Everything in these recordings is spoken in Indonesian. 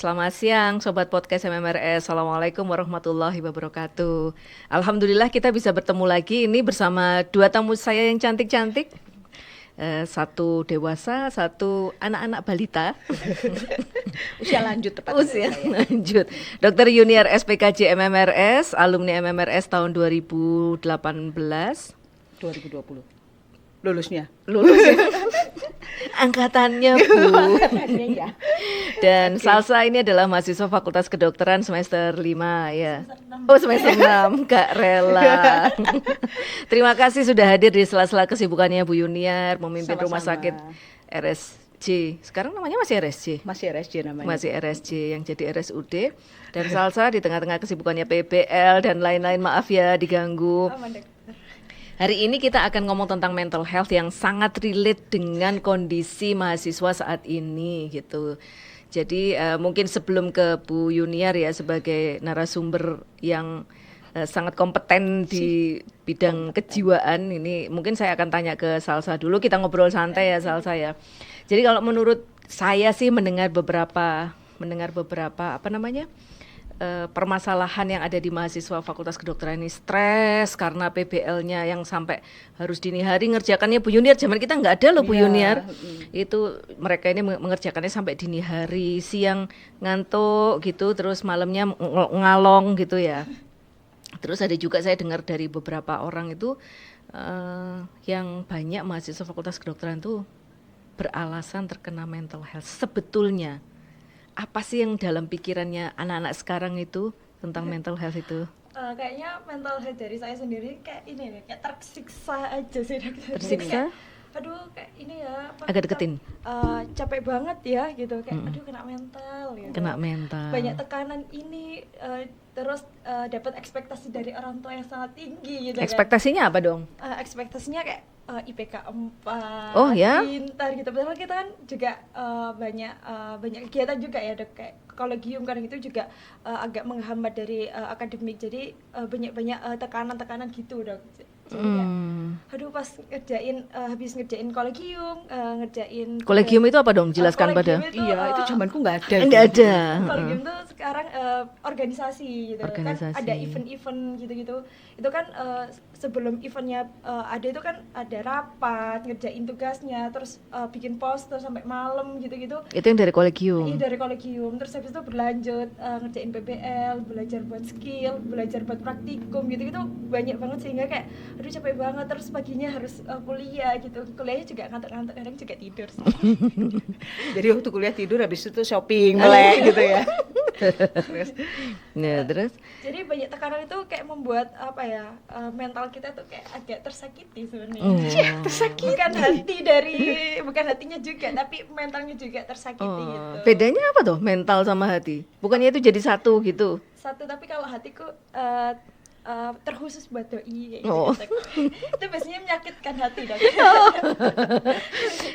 selamat siang Sobat Podcast MMRS. Assalamualaikum warahmatullahi wabarakatuh. Alhamdulillah kita bisa bertemu lagi ini bersama dua tamu saya yang cantik-cantik. Satu dewasa, satu anak-anak balita. Usia lanjut tepat. Usia lanjut. Dr. Yuniar SPKJ MMRS, alumni MMRS tahun 2018. 2020. Lulusnya. Lulus ya. Angkatannya Bu. Angkatannya ya. Dan Salsa ini adalah mahasiswa Fakultas Kedokteran semester 5 ya. Oh semester 6, gak rela. Terima kasih sudah hadir di sela-sela kesibukannya Bu Yuniar memimpin Sama-sama. Rumah Sakit RSJ. Sekarang namanya masih RSJ? Masih RSJ namanya. Masih RSJ yang jadi RSUD. Dan Salsa di tengah-tengah kesibukannya PBL dan lain-lain, maaf ya diganggu. Hari ini kita akan ngomong tentang mental health yang sangat relate dengan kondisi mahasiswa saat ini gitu. Jadi mungkin sebelum ke Bu Yuniar ya sebagai narasumber yang sangat kompeten di bidang kejiwaan ini, mungkin saya akan tanya ke Salsa dulu, kita ngobrol santai ya Salsa ya. Jadi kalau menurut saya sih mendengar beberapa apa namanya? Permasalahan yang ada di mahasiswa Fakultas Kedokteran ini stres karena PBL-nya yang sampai harus dini hari ngerjakannya. Bu Yuniar zaman kita nggak ada loh Bu Yuniar. Itu mereka ini mengerjakannya sampai dini hari, siang ngantuk gitu, terus malamnya ngalong gitu ya. Terus ada juga saya dengar dari beberapa orang itu yang banyak mahasiswa Fakultas Kedokteran tuh beralasan terkena mental health. Sebetulnya apa sih yang dalam pikirannya anak-anak sekarang itu tentang mental health itu? Kayaknya mental health dari saya sendiri kayak ini nih, kayak tersiksa aja sih dokter. Tersiksa? Kayak, aduh kayak ini ya. Agak deketin. Capek banget ya gitu, kayak aduh kena mental gitu. Kena mental. Banyak tekanan ini, terus dapat ekspektasi dari orang tua yang sangat tinggi gitu. Ekspektasinya apa dong? Ekspektasinya kayak IPK 4, Oh, ya? pintar gitu. Padahal kita kan juga banyak kegiatan juga ya dok, kayak kolegium kadang itu juga agak menghambat dari akademik. Jadi banyak tekanan-tekanan gitu dok. Jadi kayak, aduh pas habis ngerjain kolegium, Kolegium itu apa dong? Jelaskan pada. Iya, itu zamanku nggak ada. Enggak ada. Kolegium tuh sekarang organisasi gitu Organisasi. kan, ada event-event gitu-gitu. Itu kan sebelum eventnya ada itu kan ada rapat, ngerjain tugasnya, terus bikin poster sampai malam gitu-gitu. Itu yang dari kolegium. Iya dari kolegium, terus habis itu berlanjut ngerjain PBL, belajar buat skill, belajar buat praktikum gitu-gitu, banyak banget sehingga kayak aduh capek banget, terus paginya harus kuliah gitu. Kuliahnya juga ngantuk-ngantuk, kadang juga tidur sih. Jadi waktu kuliah tidur, habis itu shopping, melek gitu ya. Terus? Jadi banyak tekanan itu kayak membuat apa ya, mental kita tuh kayak agak tersakiti sebenarnya. Tersakiti. Bukan hatinya juga, tapi mentalnya juga tersakiti gitu. Bedanya apa tuh mental sama hati? Bukannya itu jadi satu gitu? Satu, tapi kalau hatiku terkhusus buat doi kayak Oh. gitu. Itu biasanya menyakitkan hati dok.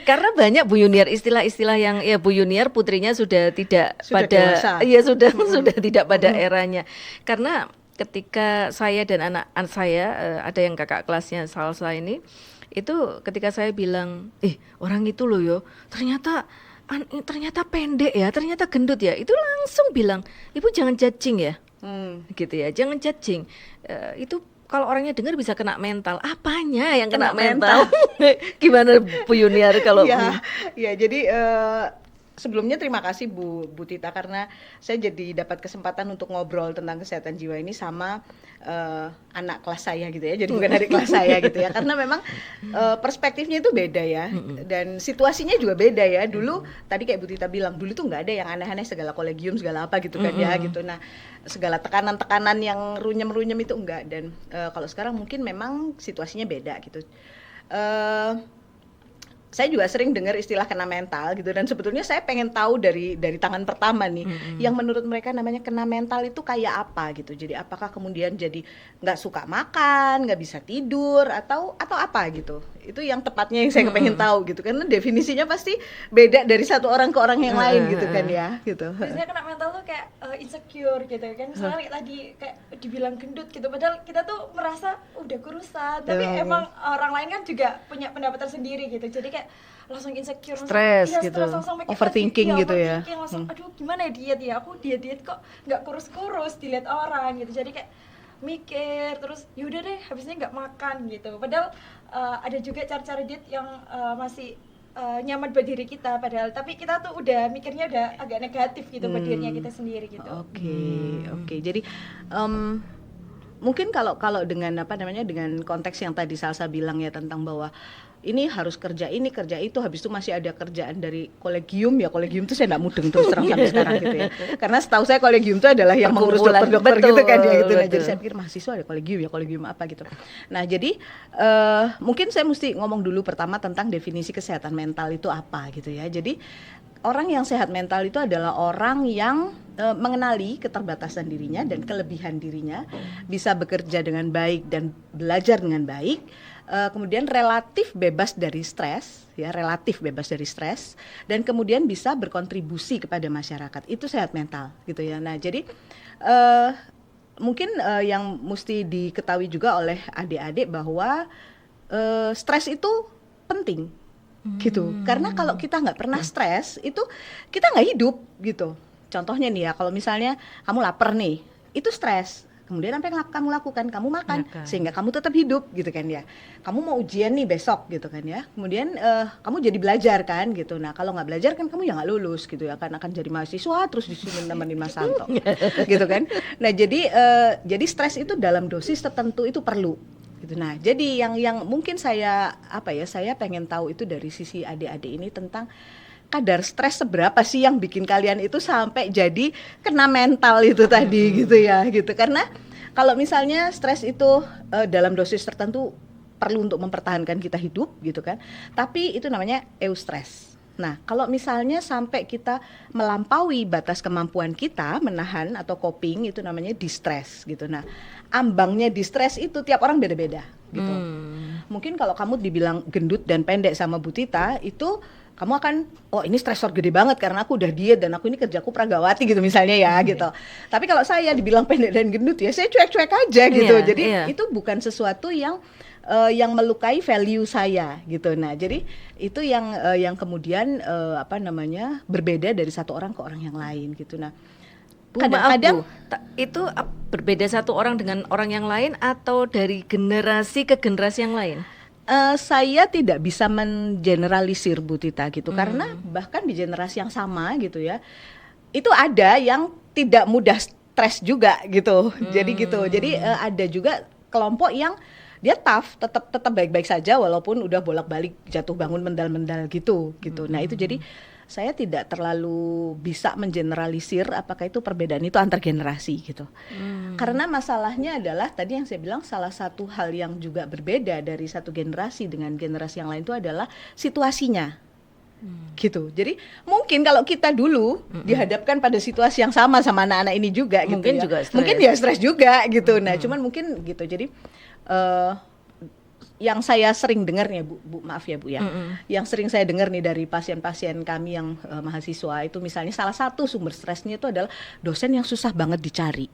Karena banyak Bu Yuniar istilah-istilah yang ya Bu Yuniar putrinya sudah tidak Sudah pada dewasa. iya sudah tidak pada eranya. Karena ketika saya dan anak saya ada yang kakak kelasnya Salsa ini, itu ketika saya bilang, orang itu loh yo, ternyata pendek ya, ternyata gendut ya, itu langsung bilang, ibu jangan judging ya. Gitu ya, jangan judging. Itu kalau orangnya dengar bisa kena mental. Apanya yang kena mental? Gimana Bu Yuniar kalau Ya, jadi sebelumnya terima kasih Bu Tita, karena saya jadi dapat kesempatan untuk ngobrol tentang kesehatan jiwa ini sama anak kelas saya gitu ya. Jadi bukan adik kelas saya gitu ya. Karena memang perspektifnya itu beda ya. Dan situasinya juga beda ya. Dulu tadi kayak Bu Tita bilang, dulu tuh nggak ada yang aneh-aneh segala kolegium segala apa gitu kan ya gitu. Nah, segala tekanan-tekanan yang runyem-runyem itu enggak. Dan kalau sekarang mungkin memang situasinya beda gitu. Saya juga sering dengar istilah kena mental gitu, dan sebetulnya saya pengen tahu dari tangan pertama nih, yang menurut mereka namanya kena mental itu kayak apa gitu. Jadi apakah kemudian jadi nggak suka makan, nggak bisa tidur, atau apa gitu. Itu yang tepatnya yang saya pengen tahu gitu, karena definisinya pasti beda dari satu orang ke orang yang lain gitu kan ya gitu. Biasanya kena mental tuh kayak insecure gitu kan. Misalnya kayak tadi kayak dibilang gendut gitu, padahal kita tuh merasa udah kurusan, tapi emang orang lain kan juga punya pendapat tersendiri gitu. Jadi kayak kayak langsung insecure, Stres iya, gitu. stres, langsung mikir Overthinking lagi, gitu ya. overthinking, langsung aduh gimana ya diet ya, aku diet kok nggak kurus-kurus dilihat orang gitu, jadi kayak mikir terus yaudah deh habisnya nggak makan gitu, padahal ada juga cara-cara diet yang masih nyaman buat diri kita, padahal tapi kita tuh udah mikirnya udah agak negatif gitu buat dirinya kita sendiri gitu. Oke. Jadi mungkin kalau dengan dengan konteks yang tadi Salsa bilang ya tentang bahwa ini harus kerja ini kerja itu, habis itu masih ada kerjaan dari kolegium tuh saya nggak mudeng terus terang sampai sekarang gitu ya, karena setahu saya kolegium itu adalah yang mengurus Perkumpulan, dokter gitu kan ya gitu. Nah, betul. jadi saya pikir mahasiswa ada kolegium apa gitu. Nah jadi mungkin saya mesti ngomong dulu pertama tentang definisi kesehatan mental itu apa gitu ya. Jadi orang yang sehat mental itu adalah orang yang mengenali keterbatasan dirinya dan kelebihan dirinya, bisa bekerja dengan baik dan belajar dengan baik, kemudian relatif bebas dari stres, dan kemudian bisa berkontribusi kepada masyarakat. Itu sehat mental, gitu ya. Nah, jadi mungkin yang mesti diketahui juga oleh adik-adik bahwa stres itu penting. Gitu, karena kalau kita nggak pernah stres itu kita nggak hidup gitu. Contohnya nih ya, kalau misalnya kamu lapar nih, itu stres. Kemudian apa yang kamu lakukan? Kamu makan sehingga kamu tetap hidup gitu kan ya. Kamu mau ujian nih besok gitu kan ya. Kemudian kamu jadi belajar kan gitu. Nah kalau nggak belajar kan kamu ya nggak lulus gitu ya. Akan jadi mahasiswa terus disuruh nemenin Mas Santo gitu kan. Nah jadi stres itu dalam dosis tertentu itu perlu. Gitu. Nah, jadi yang mungkin saya pengen tahu itu dari sisi adik-adik ini tentang kadar stres seberapa sih yang bikin kalian itu sampai jadi kena mental itu tadi gitu ya gitu. Karena kalau misalnya stres itu dalam dosis tertentu perlu untuk mempertahankan kita hidup gitu kan. Tapi itu namanya eustress. Nah, kalau misalnya sampai kita melampaui batas kemampuan kita menahan atau coping, itu namanya distress gitu. Nah, ambangnya distress itu tiap orang beda-beda gitu. Mungkin kalau kamu dibilang gendut dan pendek sama Bu Tita, itu kamu akan, oh ini stresor gede banget karena aku udah diet dan aku ini kerjaku pragawati gitu misalnya ya gitu. Tapi kalau saya dibilang pendek dan gendut ya saya cuek-cuek aja gitu. Jadi itu bukan sesuatu yang melukai value saya gitu. Nah, jadi itu yang kemudian berbeda dari satu orang ke orang yang lain gitu. Nah, kadang-kadang itu berbeda satu orang dengan orang yang lain atau dari generasi ke generasi yang lain? Saya tidak bisa mengeneralisir Bu Tita gitu, karena bahkan di generasi yang sama gitu ya, itu ada yang tidak mudah stres juga gitu. Jadi ada juga kelompok yang dia tough, tetap baik-baik saja walaupun udah bolak-balik jatuh bangun mendal-mendal gitu. Nah, itu jadi saya tidak terlalu bisa mengeneralisir apakah itu perbedaan itu antar generasi gitu. Karena masalahnya adalah tadi yang saya bilang salah satu hal yang juga berbeda dari satu generasi dengan generasi yang lain itu adalah situasinya. Gitu. Jadi mungkin kalau kita dulu dihadapkan pada situasi yang sama anak-anak ini juga mungkin gitu ya. Juga stres. Mungkin ya stres juga gitu. Nah, cuman mungkin gitu. Jadi yang saya sering dengar nih Bu, maaf ya Bu ya. Yang sering saya dengar nih dari pasien-pasien kami yang mahasiswa itu misalnya salah satu sumber stresnya itu adalah dosen yang susah banget dicari.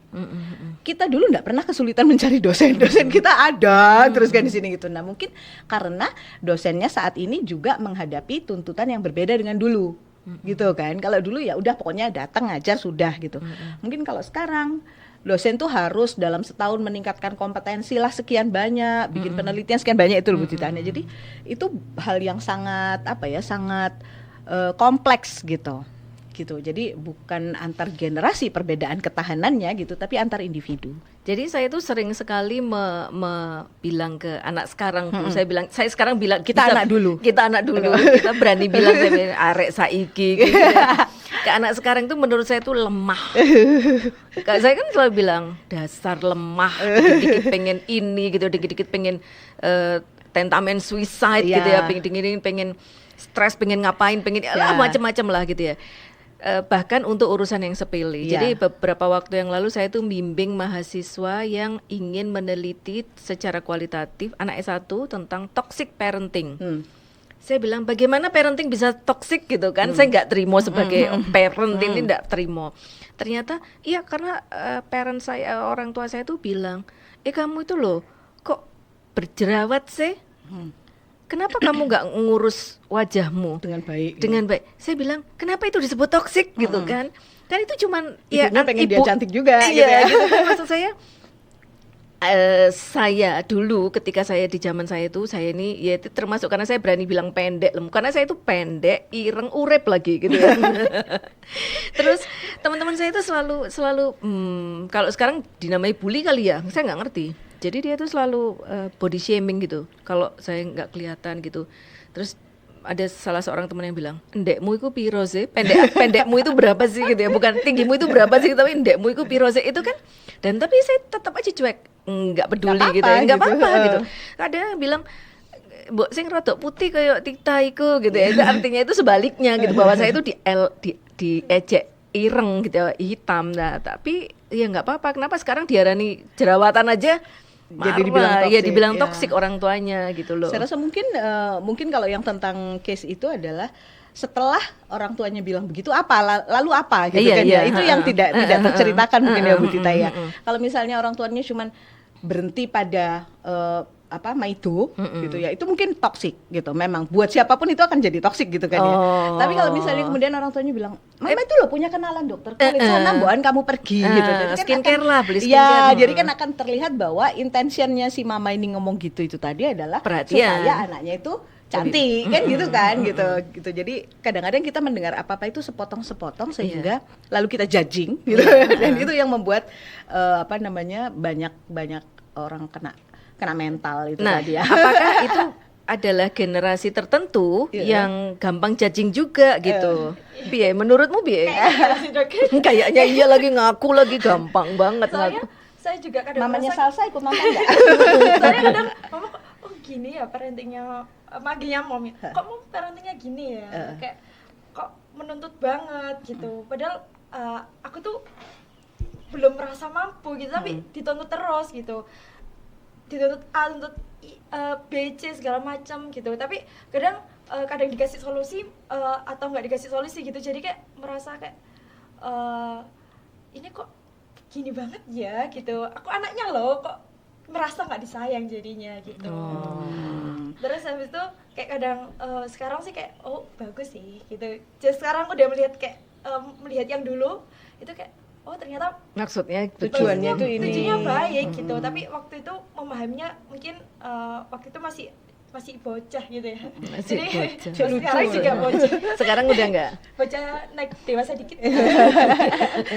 Kita dulu enggak pernah kesulitan mencari dosen kita ada terus kan di sini gitu. Nah, mungkin karena dosennya saat ini juga menghadapi tuntutan yang berbeda dengan dulu. Gitu kan. Kalau dulu ya udah pokoknya datang ngajar sudah gitu. Mungkin kalau sekarang dosen tuh harus dalam setahun meningkatkan kompetensi lah sekian banyak, bikin penelitian sekian banyak itu Bu Tita. Jadi itu hal yang sangat sangat kompleks gitu. Jadi bukan antar generasi perbedaan ketahanannya gitu, tapi antar individu. Jadi saya tuh sering sekali bilang ke anak sekarang, saya sekarang bilang kita anak dulu, kita berani bilang saya arek saiki gitu ya. Ke anak sekarang tuh menurut saya tuh lemah. Saya kan selalu bilang dasar lemah, dikit-dikit pengen ini gitu, dikit-dikit pengen tentamen suicide gitu ya, pengen stres, pengen ngapain, pengen macam-macam lah gitu ya. Bahkan untuk urusan yang sepele. Jadi beberapa waktu yang lalu saya tuh bimbing mahasiswa yang ingin meneliti secara kualitatif anak S1 tentang toxic parenting. Saya bilang bagaimana parenting bisa toxic gitu kan. Saya nggak terima sebagai parent ini, nggak terima. Ternyata iya karena parent saya, orang tua saya tuh bilang, kamu itu loh kok berjerawat sih? kenapa kamu nggak ngurus wajahmu Dengan baik. dengan baik? Saya bilang, kenapa itu disebut toksik gitu kan? Kan itu cuman Ibunya pengen dia cantik juga gitu iya, ya. gitu kan maksud saya dulu ketika saya di zaman saya itu, saya ini ya itu termasuk karena saya berani bilang pendek, karena saya itu pendek, ireng, urep lagi gitu ya. Terus teman-teman saya itu selalu kalau sekarang dinamai bully kali ya, saya nggak ngerti. Jadi dia tuh selalu body shaming gitu kalau saya nggak kelihatan gitu. Terus ada salah seorang teman yang bilang, "Endekmu itu piro sih? Pendekmu itu berapa sih?" gitu ya. Bukan tinggimu itu berapa sih, tapi endekmu itu piro sih itu kan. Dan tapi saya tetap aja cuek, nggak peduli Nggak gitu ya. Nggak apa-apa apa-apa gitu. gitu. Ada yang bilang, "Mbok sing rodok putih kayak Tita iku," gitu ya. Itu artinya itu sebaliknya gitu, bahwa saya itu diejek ireng gitu ya, hitam. Nah, tapi ya nggak apa-apa. Kenapa sekarang diarani jerawatan aja? Jadi dibilang ya toksik, dibilang ya. toksik orang tuanya gitu loh. Saya rasa mungkin kalau yang tentang case itu adalah setelah orang tuanya bilang begitu lalu apa gitu Iya, kan iya, ya. Itu yang tidak terceritakan mungkin ya Bu Tita ya. Mm-mm. Kalau misalnya orang tuanya cuman berhenti pada maido gitu ya, itu mungkin toksik gitu. Memang buat siapapun itu akan jadi toksik gitu kan ya. Oh. Tapi kalau misalnya kemudian orang tuanya bilang, "Mama itu loh punya kenalan dokter kulit sana, mbokan kamu pergi," gitu. Jadi kan skincare lah, beli ya, skincare. jadi kan akan terlihat bahwa intentionnya si mama ini ngomong gitu itu tadi adalah Perhatian. supaya anaknya itu cantik kan gitu kan gitu. Jadi kadang-kadang kita mendengar apa-apa itu sepotong-sepotong sehingga lalu kita judging gitu. Dan itu yang membuat banyak orang kena mental itu Nah, tadi ya. apakah itu adalah generasi tertentu yang gampang judging juga gitu? Biye, menurutmu Biye? Kayaknya iya lagi ngaku lagi gampang banget ngaku. Saya juga kadang Mamanya merasa- Salsa ikut nonton enggak? saya kadang mama kok gini ya parentingnya, maginya mom ya, kok mau parentingnya gini ya, kayak kok menuntut banget gitu, padahal aku tuh belum merasa mampu gitu, tapi dituntut terus gitu, dituntut A, tuntut B, C segala macam gitu, tapi kadang dikasih solusi atau nggak dikasih solusi gitu, jadi kayak merasa kayak ini kok gini banget ya gitu, aku anaknya loh kok merasa nggak disayang jadinya gitu. Terus habis itu kayak kadang sekarang sih kayak oh bagus sih gitu, jadi sekarang udah melihat yang dulu itu kayak oh ternyata Maksudnya Tujuannya itu ini. tujuannya baik gitu, tapi waktu itu memahaminya mungkin waktu itu masih bocah gitu ya. Masih Jadi bocah. sekarang juga bocah. sekarang udah enggak? Bocah naik dewasa dikit.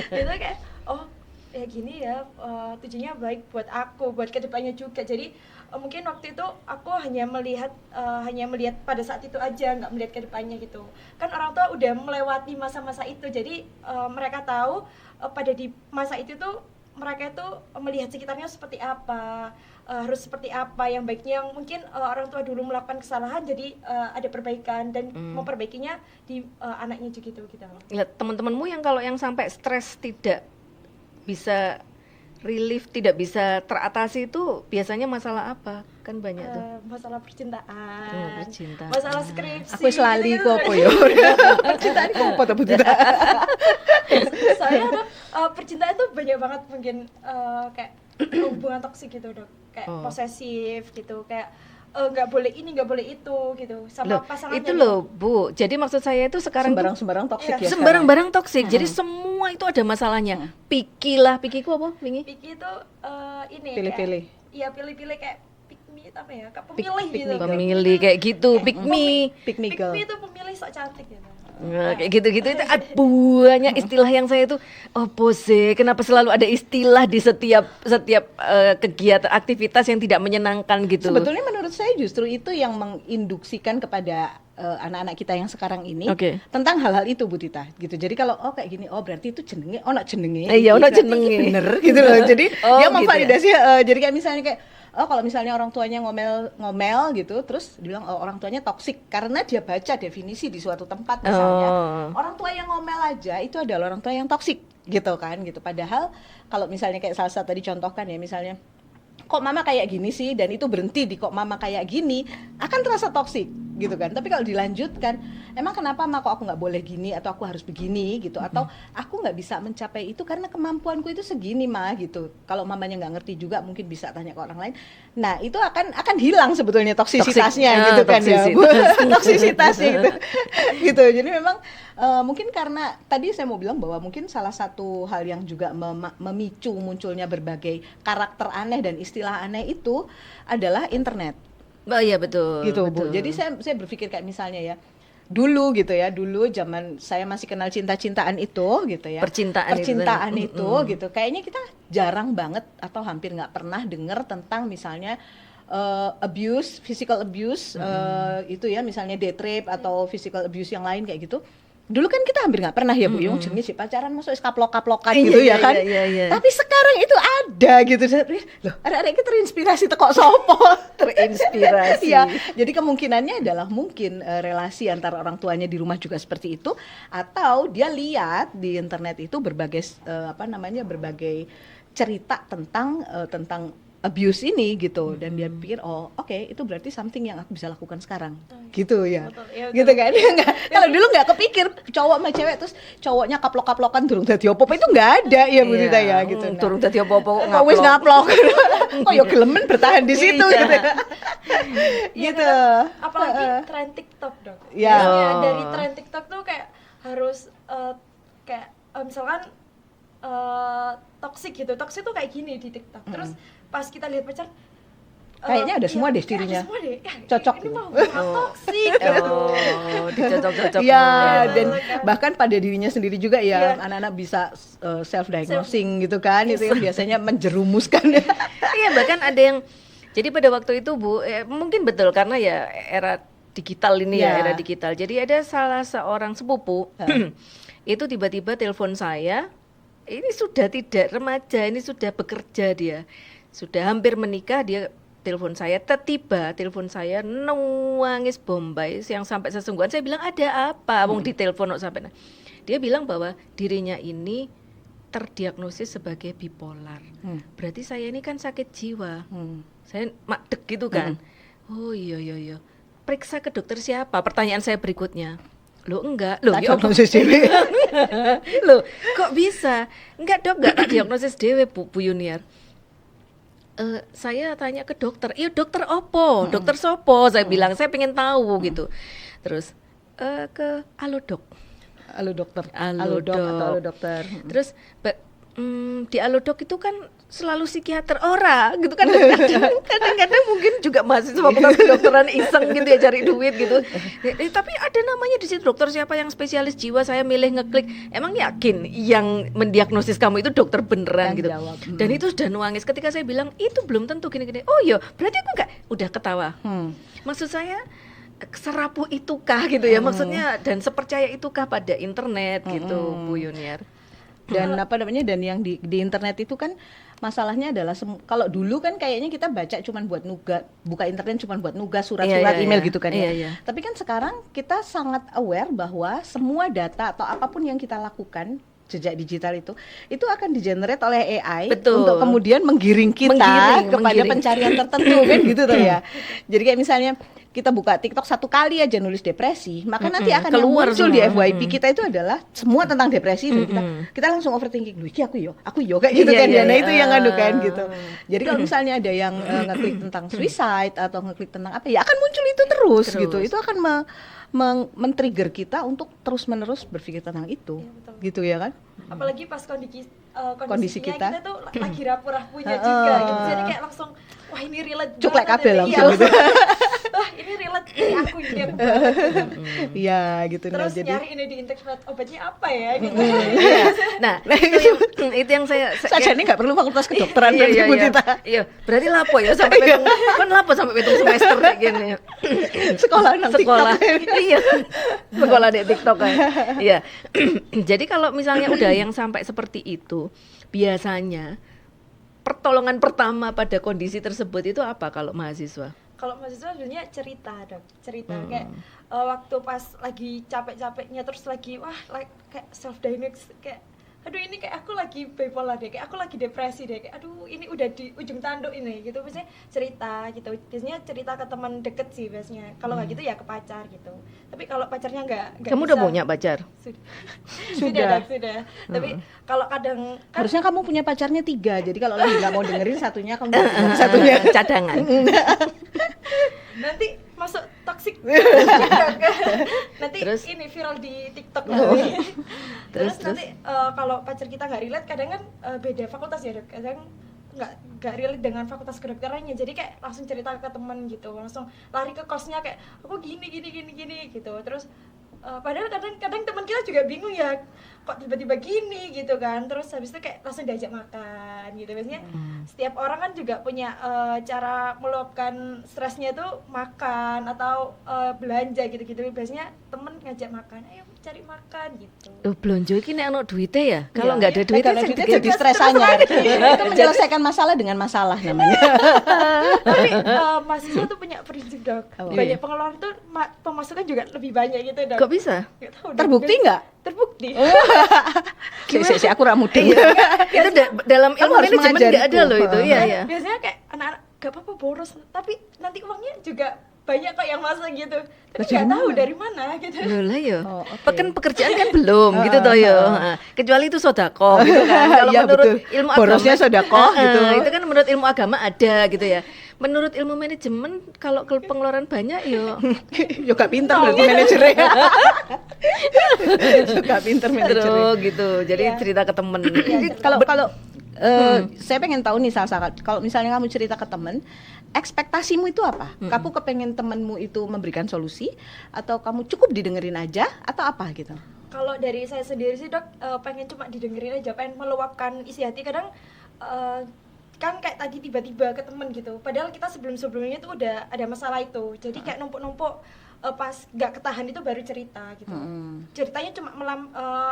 Itu kayak oh ya gini ya, tujuannya baik buat aku, buat kedepannya juga. Jadi mungkin waktu itu aku hanya melihat pada saat itu aja, nggak melihat kedepannya gitu. Kan orang tua udah melewati masa-masa itu, jadi mereka tahu pada di masa itu tuh mereka itu melihat sekitarnya seperti apa, harus seperti apa yang baiknya, yang mungkin orang tua dulu melakukan kesalahan, jadi ada perbaikan dan memperbaikinya di anaknya juga gitu. Lihat teman-temanmu yang kalau yang sampai stres tidak bisa relief, tidak bisa teratasi itu biasanya masalah apa? Kan banyak tuh. Masalah percintaan, percintaan. masalah skripsi. Aku wis lali gitu. ku apa ya? Percintaan ku apa Bu Tita? Saya percintaan tuh banyak banget mungkin kayak hubungan toksik gitu dok, kayak posesif gitu, kayak nggak boleh ini nggak boleh itu gitu sama Loh, pasangannya. itu loh Bu, jadi maksud saya itu sekarang tuh Sembarang toksik ya. sembarang-barang toksik, jadi semua itu ada masalahnya. Pikiku apa? Wingi? Piki itu ini Pilih-pilih. kayak, iya pilih-pilih kayak pick me apa ya, kayak pemilih gitu. Pemilih kayak gitu, pick me. Pick me Pick girl. me itu pemilih sok cantik gitu. Nah, kayak gitu-gitu itu banyak istilah yang saya tuh sih, kenapa selalu ada istilah di setiap kegiatan aktivitas yang tidak menyenangkan gitu loh. Sebetulnya menurut saya justru itu yang menginduksikan kepada anak-anak kita yang sekarang ini tentang hal-hal itu Bu Tita gitu. Jadi kalau kayak gini berarti itu jenenge ono jenenge. Iya, ono berarti jenenge. iki bener gitu loh. Jadi dia gitu memvalidasi jadi kayak misalnya kayak kalau misalnya orang tuanya ngomel gitu, terus dibilang orang tuanya toksik karena dia baca definisi di suatu tempat misalnya. Orang tua yang ngomel aja itu adalah orang tua yang toksik gitu kan gitu. Padahal kalau misalnya kayak Salsa tadi contohkan ya, misalnya kok mama kayak gini sih, dan itu berhenti di kok mama kayak gini, akan terasa toksik gitu kan. Tapi kalau dilanjutkan, emang kenapa kok aku nggak boleh gini atau aku harus begini gitu, atau aku nggak bisa mencapai itu karena kemampuanku itu segini mah gitu. Kalau mamanya nggak ngerti juga mungkin bisa tanya ke orang lain. Nah itu akan hilang sebetulnya toksisitasnya gitu kan ya, Bu. Toksisitasnya gitu. Gitu. Jadi memang mungkin karena tadi saya mau bilang bahwa mungkin salah satu hal yang juga memicu munculnya berbagai karakter aneh dan istilah aneh itu adalah internet. Oh iya betul. Gitu betul. Bu. Jadi saya berpikir kayak misalnya ya, dulu gitu ya, dulu zaman saya masih kenal cinta-cintaan itu gitu ya. Percintaan itu gitu. Kayaknya kita jarang banget atau hampir nggak pernah dengar tentang misalnya abuse, physical abuse, itu ya misalnya date rape atau physical abuse yang lain kayak gitu. Dulu kan kita hampir nggak pernah ya Bu, yang jenenge si pacaran masuk kaplok-kaplokan gitu ya kan. Iya. Tapi sekarang itu ada gitu. Loh, arek-arek kita terinspirasi teko sopo? Terinspirasi. Ya, jadi kemungkinannya adalah mungkin relasi antara orang tuanya di rumah juga seperti itu, atau dia lihat di internet itu berbagai berbagai cerita tentang abuse ini gitu, dan dia pikir oh oke, itu berarti something yang aku bisa lakukan sekarang gitu ya. Betul, ya, betul. Gitu kan. Kalau dulu nggak kepikir cowok sama cewek terus cowoknya kaplok-kaplokan durung dadi opo itu nggak ada ya Bu Tita ya gitu. Turun dadi opo-opo Kok wis ngaplok. Kok ya gelemen bertahan di situ gitu. Gitu. Apalagi tren TikTok dong. Ya. Misalnya dari tren TikTok tuh kayak harus kayak misalkan toxic gitu. Toxic tuh kayak gini di TikTok. Terus pas kita lihat pacar kayaknya ada semua deh cirinya. Cocok. Ini mah toxic. Dicocok-cocok. Iya, dan bahkan pada dirinya sendiri juga ya, anak-anak bisa self diagnosing gitu kan. Itu yang biasanya menjerumuskan. Iya, bahkan ada yang jadi pada waktu itu Bu, mungkin betul karena ya era digital ini ya, era digital. Jadi ada salah seorang sepupu itu tiba-tiba telepon saya. Ini sudah tidak remaja, ini sudah bekerja dia. Sudah hampir menikah, dia telepon saya, tiba telepon saya nangis bombay yang sampai sesungguhan. Saya bilang ada apa? Wong ditelepon kok sampai. Dia bilang bahwa dirinya ini terdiagnosis sebagai bipolar. Berarti saya ini kan sakit jiwa. Saya makdek gitu kan. Oh iya. Periksa ke dokter siapa? Pertanyaan saya berikutnya. Loh enggak, loh diagnosis dewe. Loh, kok bisa? Enggak Dok, enggak diagnosis dewe Bu Yuniar. Saya tanya ke dokter, iya dokter opo, dokter sopo, saya bilang saya pengen tahu gitu. Terus ke Halo Dok, Halo dokter, Halo Dok, atau halo dokter. Terus di Halo Dok itu kan selalu psikiater ora gitu kan. Kadang-kadang mungkin juga mahasiswa fakultas kedokteran iseng gitu ya cari duit gitu. Tapi ada namanya di situ dokter siapa yang spesialis jiwa, saya milih ngeklik. Emang yakin yang mendiagnosis kamu itu dokter beneran gitu. Jawab. Dan itu sudah nuangis ketika saya bilang itu belum tentu gini-gini. Oh iya, berarti aku enggak, udah ketawa. Maksud saya serapuh itukah gitu ya, maksudnya, dan sepercaya itukah pada internet gitu Bu Yuniar. Dan dan yang di internet itu kan masalahnya adalah kalau dulu kan kayaknya kita baca cuman buat nugas, buka internet cuman buat nugas surat-surat email gitu kan ya. Tapi kan sekarang kita sangat aware bahwa semua data atau apapun yang kita lakukan jejak digital itu akan di-generate oleh AI. Betul. Untuk kemudian menggiring kita kepada pencarian tertentu kan gitu tuh ya. Jadi kayak misalnya kita buka TikTok satu kali aja nulis depresi, maka nanti akan keluar muncul di FYP kita itu adalah semua tentang depresi, dan kita langsung overthinking, loh iki aku yo kayak gitu kan ya. Nah itu yang nganu kan gitu. Jadi kalau misalnya ada yang ngeklik tentang suicide atau ngeklik tentang apa ya, akan muncul itu terus. Gitu. Itu akan men-trigger kita untuk terus-menerus berpikir tentang itu. Ya, gitu ya kan? Apalagi pas kondisi kita tuh lagi rapuh-rapuhnya juga gitu. Jadi kayak langsung wah ini relate cuklek kabel langsung gitu. Wah ini relate ini aku ini aku banget gitu. Iya gitu. Terus jadi nyari ini di internet obatnya apa ya gitu. Nah itu yang saya ini nggak perlu fakultas kedokteran kan Bu Tita. Iya, berarti lapo ya sampai pitung semester kayak gini. Sekolah nang TikTok. Iya. Sekolah di TikTok kan. Iya. Jadi kalau misalnya udah yang sampai seperti itu, biasanya pertolongan pertama pada kondisi tersebut itu apa kalau mahasiswa? Kalau mahasiswa sebenarnya cerita kayak waktu pas lagi capek-capeknya terus lagi kayak self diagnosis kayak aduh ini kayak aku lagi bipolar deh, kayak aku lagi depresi deh, kayak aduh ini udah di ujung tanduk ini gitu. Biasanya cerita gitu, biasanya cerita ke teman deket sih biasanya. Kalau nggak gitu ya ke pacar gitu. Tapi kalau pacarnya nggak Kamu bisa, udah punya pacar? sudah. Tapi kalau kadang kan Harusnya kamu punya pacarnya 3, jadi kalau lagi nggak mau dengerin satunya kamu dengerin satunya. Cadangan. nanti masuk toxic nanti Terus? ini viral di TikTok Oh. nanti. Terus? Nanti kalau pacar kita nggak relate kadang kan beda fakultas ya, Dok. Kadang nggak relate dengan fakultas kedokterannya, jadi kayak langsung cerita ke teman gitu, langsung lari ke kosnya kayak aku gini gitu. Terus padahal kadang teman kita juga bingung ya, kok tiba-tiba gini gitu kan. Terus habis itu kayak langsung diajak makan gitu. Biasanya setiap orang kan juga punya cara meluapkan stresnya itu makan atau belanja gitu-gitu. Biasanya temen ngajak makan, ayo cari makan gitu. Belanja iki nek ono duite ya. Kalau Iya. nggak ada duitnya Kalau sing duitnya dikit- jadi stresannya. Itu menyelesaikan masalah dengan masalah namanya. Tapi mahasiswa tuh punya prinsip, Dok. Apa? Banyak pengeluaran tuh pemasukan juga lebih banyak gitu, Dok. Kok bisa? Nggak tahu, Dok. Terbukti nggak? Terbukti. Si aku ramudeng. Itu dalam Kamu ilmu harus manajemen nggak ada mengajariku. loh itu. Iya, iya. Biasanya kayak anak-anak gak apa-apa boros, tapi nanti uangnya juga banyak kok yang masuk gitu. Tapi Dari nggak tahu mana? dari mana gitu. Loh lah yo. Oh, oke. Kan pekerjaan kan belum gitu toh yo. Kecuali itu sedekah gitu kan. Kalau Iya, menurut betul. ilmu Borosnya agama sedekah gitu. Itu kan menurut ilmu agama ada gitu ya. Menurut ilmu manajemen kalau pengeluaran banyak yo Juga pinter berarti manajernya. Juga pinter manajernya. terus gitu. Jadi Iya. cerita ke temen. Jadi kalau saya pengen tahu nih Salsa, kalau misalnya kamu cerita ke temen, ekspektasimu itu apa? Kamu kepengen temenmu itu memberikan solusi, atau kamu cukup didengerin aja, atau apa gitu? Kalau dari saya sendiri sih, Dok, pengen cuma didengerin aja, pengen meluapkan isi hati. Kadang kan kayak tadi tiba-tiba ke temen gitu, padahal kita sebelumnya tuh udah ada masalah itu, jadi kayak numpuk-numpuk, pas nggak ketahan itu baru cerita gitu. Ceritanya cuma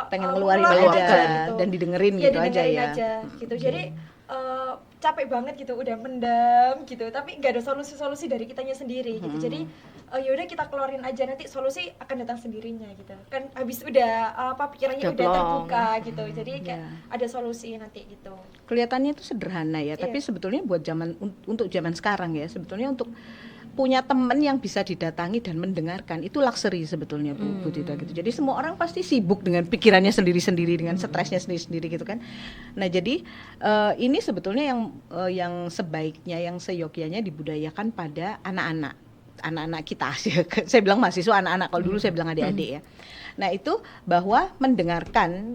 Pengen ngeluarin meluapkan aja dan didengerin Iya, gitu aja didengerin ya. aja, gitu. Jadi capek banget gitu, udah mendam gitu, tapi nggak ada solusi-solusi dari kitanya sendiri gitu. Jadi yaudah kita keluarin aja, nanti solusi akan datang sendirinya gitu. Kan habis udah pikirannya Udah udah plong. terbuka gitu. Jadi kayak ada solusi nanti gitu. Kelihatannya itu sederhana ya, tapi sebetulnya buat untuk zaman sekarang ya, sebetulnya untuk punya teman yang bisa didatangi dan mendengarkan itu luxury sebetulnya Bu Tita gitu. Jadi semua orang pasti sibuk dengan pikirannya sendiri-sendiri, dengan stresnya sendiri-sendiri gitu kan. Nah jadi ini sebetulnya yang sebaiknya, yang seyogyanya dibudayakan pada anak-anak kita. Saya bilang mahasiswa anak-anak, kalau dulu saya bilang adik-adik ya. Nah itu bahwa mendengarkan,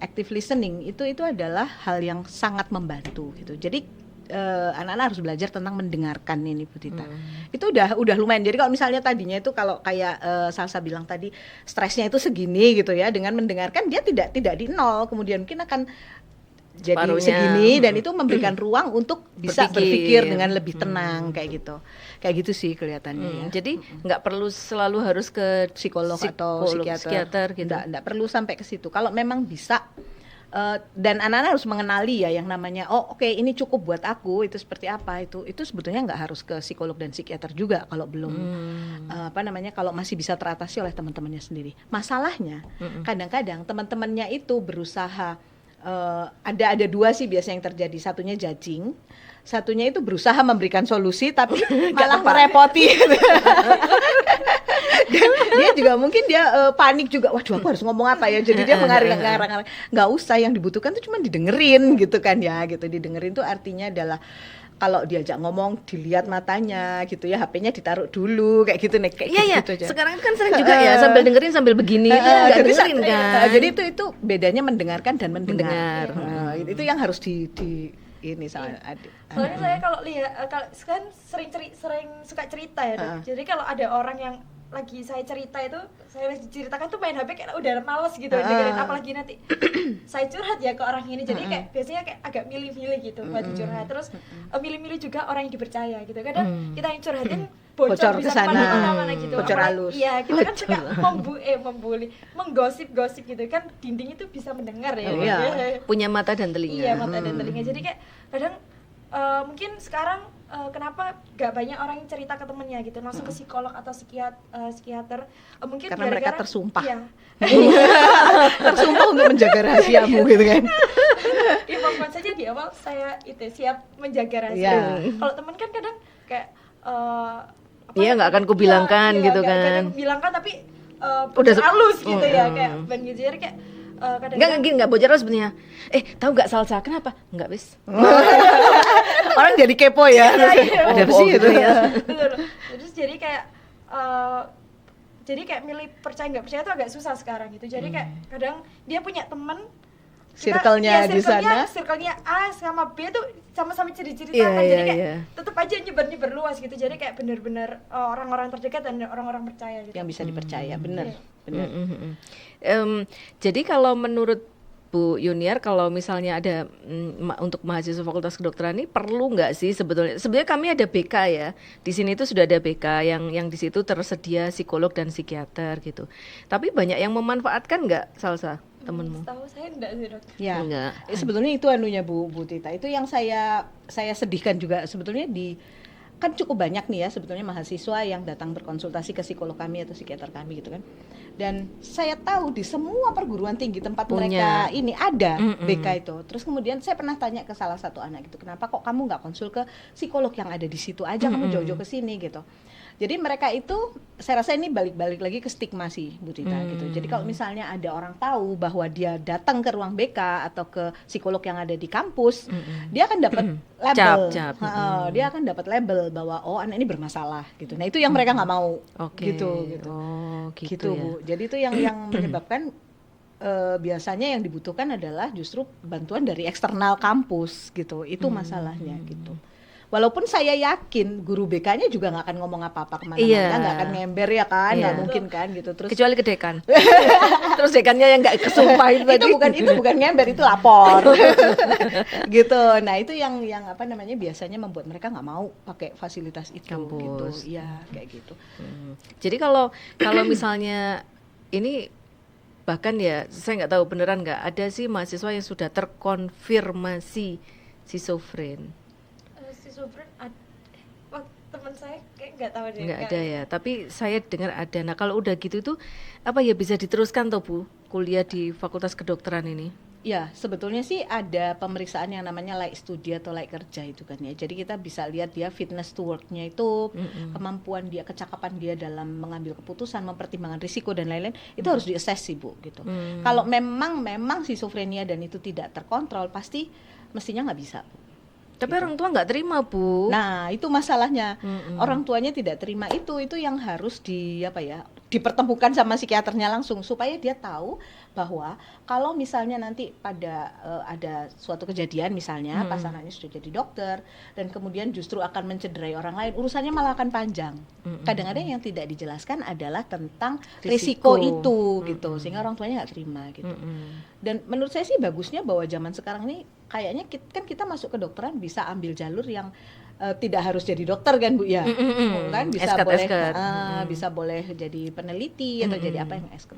active listening itu adalah hal yang sangat membantu gitu. Jadi anak-anak harus belajar tentang mendengarkan ini Bu Tita. Itu udah lumayan. Jadi kalau misalnya tadinya itu kalau kayak Salsa bilang tadi stresnya itu segini gitu ya, dengan mendengarkan dia tidak di nol, kemudian mungkin akan jadi Separuhnya. segini, dan itu memberikan ruang untuk bisa Berpikir. berpikir dengan lebih tenang kayak gitu sih kelihatannya ya. Jadi nggak perlu selalu harus ke Psikolog atau psikiater gitu. Nggak perlu sampai ke situ. Kalau memang bisa, dan anak-anak harus mengenali ya yang namanya oke, ini cukup buat aku, itu seperti apa, itu sebetulnya nggak harus ke psikolog dan psikiater juga kalau belum kalau masih bisa teratasi oleh teman-temannya sendiri. Masalahnya kadang-kadang teman-temannya itu berusaha, ada dua sih biasanya yang terjadi, satunya judging, satunya itu berusaha memberikan solusi tapi malah merepoti. Dan dia juga mungkin panik juga, waduh aku harus ngomong apa ya, jadi dia mengarang-arang. Nggak usah, yang dibutuhkan tuh cuma didengerin gitu kan ya, gitu. Didengerin tuh artinya adalah kalau diajak ngomong dilihat matanya gitu ya, HP-nya ditaruh dulu kayak gitu nih, kayak Iya ya, gitu aja. sekarang kan sering juga ya sambil dengerin sambil begini, nggak Jadi dengerin kan. jadi itu bedanya mendengarkan dan mendengar. Mendengar. Itu yang harus di ini sama adik. Soalnya saya kalau lihat kalau kan sering suka cerita ya, Dok. Jadi kalau ada orang yang lagi saya cerita itu, saya ceritakan tuh main HP kayak udah males gitu dengerin, apalagi nanti saya curhat ya ke orang ini, jadi kayak biasanya kayak agak milih-milih gitu buat curhat. Terus milih-milih juga orang yang dipercaya gitu. Kadang kita yang curhatin bocor ke bisa sana. kemana-mana gitu. Bocor halus. Iya, kita kan suka membuli, menggosip-gosip gitu kan, dinding itu bisa mendengar ya. Iya. Punya mata dan Iya, telinga. mata dan telinga. Jadi kayak kadang mungkin sekarang kenapa gak banyak orang yang cerita ke temennya gitu, langsung ke psikolog atau psikiater. Mungkin Karena mereka gara-gara tersumpah. iya. Tersumpah untuk menjaga rahasiamu gitu kan. Ya pokoknya saja di awal saya itu siap menjaga rahasia. Iya. Kalau teman kan kadang kayak Iya, nggak akan kubilangkan gitu nggak kan. kubilangkan tapi Udah halus gitu ya Mm. kayak ban gitu, jadi kayak kadang Enggak gini, enggak bocor sebenarnya. Tahu nggak Salsa? Kenapa? Enggak, wis. Orang jadi kepo ya. Iya. Ada apa sih gitu ya. betul. Terus jadi kayak milih percaya nggak percaya itu agak susah sekarang gitu. Jadi kayak kadang dia punya teman Circle-nya di sana. circle-nya A sama B tuh sama-sama cerita-ceritakan. Iya, Jadi iya, kayak iya. tetap aja nyebar-nyebar luas gitu. Jadi kayak bener-bener orang-orang terdekat dan orang-orang percaya gitu. Yang bisa dipercaya, bener. Iya. Bener. Jadi kalau menurut Bu Yuniar, kalau misalnya ada untuk mahasiswa Fakultas Kedokteran ini perlu nggak sih sebetulnya? Sebenarnya kami ada BK ya. Di sini tuh sudah ada BK yang di situ tersedia psikolog dan psikiater gitu. Tapi banyak yang memanfaatkan nggak, Salsa, temenmu? Setahu saya enggak sih, Dok. Ya, Enggak. sebetulnya itu anunya Bu Tita. Itu yang saya sedihkan juga sebetulnya kan cukup banyak nih ya sebetulnya mahasiswa yang datang berkonsultasi ke psikolog kami atau psikiater kami gitu kan. Dan saya tahu di semua perguruan tinggi tempat Punya. mereka ini ada Mm-mm. BK itu. Terus kemudian saya pernah tanya ke salah satu anak gitu, kenapa kok kamu nggak konsul ke psikolog yang ada di situ aja, kamu jauh-jauh ke sini gitu. Jadi mereka itu, saya rasa ini balik lagi ke stigma sih Bu Tita gitu. Jadi kalau misalnya ada orang tahu bahwa dia datang ke ruang BK atau ke psikolog yang ada di kampus, dia akan dapat label. Cap. Dia akan dapat label bahwa oh anak ini bermasalah gitu. Nah itu yang mereka nggak mau Oke. gitu. Oh, gitu, Gitu ya. Bu. Jadi itu yang menyebabkan biasanya yang dibutuhkan adalah justru bantuan dari eksternal kampus gitu. Itu masalahnya gitu. Walaupun saya yakin guru BK-nya juga nggak akan ngomong apa-apa kemana-mana, Iya. nggak akan ngember ya kan, nggak Iya. mungkin kan gitu. Terus Kecuali ke dekan. Terus dekannya yang nggak kesumpah itu tadi. itu bukan ngember, itu lapor gitu. Nah itu yang apa namanya biasanya membuat mereka nggak mau pakai fasilitas itu Kampus. gitu. Iya kayak gitu. Jadi kalau misalnya ini bahkan ya saya nggak tahu beneran nggak ada sih mahasiswa yang sudah terkonfirmasi schizofren. Schizofren teman saya kayak nggak tahu deh. Nggak ada ya, tapi saya dengar ada. Nah kalau udah gitu tuh apa ya bisa diteruskan toh Bu kuliah di Fakultas Kedokteran ini? Ya, sebetulnya sih ada pemeriksaan yang namanya layak studi atau layak kerja itu kan ya. Jadi kita bisa lihat dia fitness to work-nya itu, kemampuan dia, kecakapan dia dalam mengambil keputusan, mempertimbangkan risiko dan lain-lain, itu harus di-assess sih Bu gitu. Kalau memang schizofrenia dan itu tidak terkontrol, pasti mestinya nggak bisa Bu. Tapi orang tua nggak terima Bu. Nah, itu masalahnya. Orang tuanya tidak terima itu yang harus dipertemukan sama psikiaternya langsung supaya dia tahu bahwa kalau misalnya nanti pada ada suatu kejadian misalnya pas anaknya sudah jadi dokter dan kemudian justru akan mencederai orang lain, urusannya malah akan panjang. Kadang-kadang yang tidak dijelaskan adalah tentang risiko itu gitu, sehingga orang tuanya nggak terima gitu. Dan menurut saya sih bagusnya bahwa zaman sekarang ini kayaknya kita masuk ke dokteran bisa ambil jalur yang tidak harus jadi dokter kan Bu ya, kan bisa Esket. bisa boleh jadi peneliti atau jadi apa yang esket.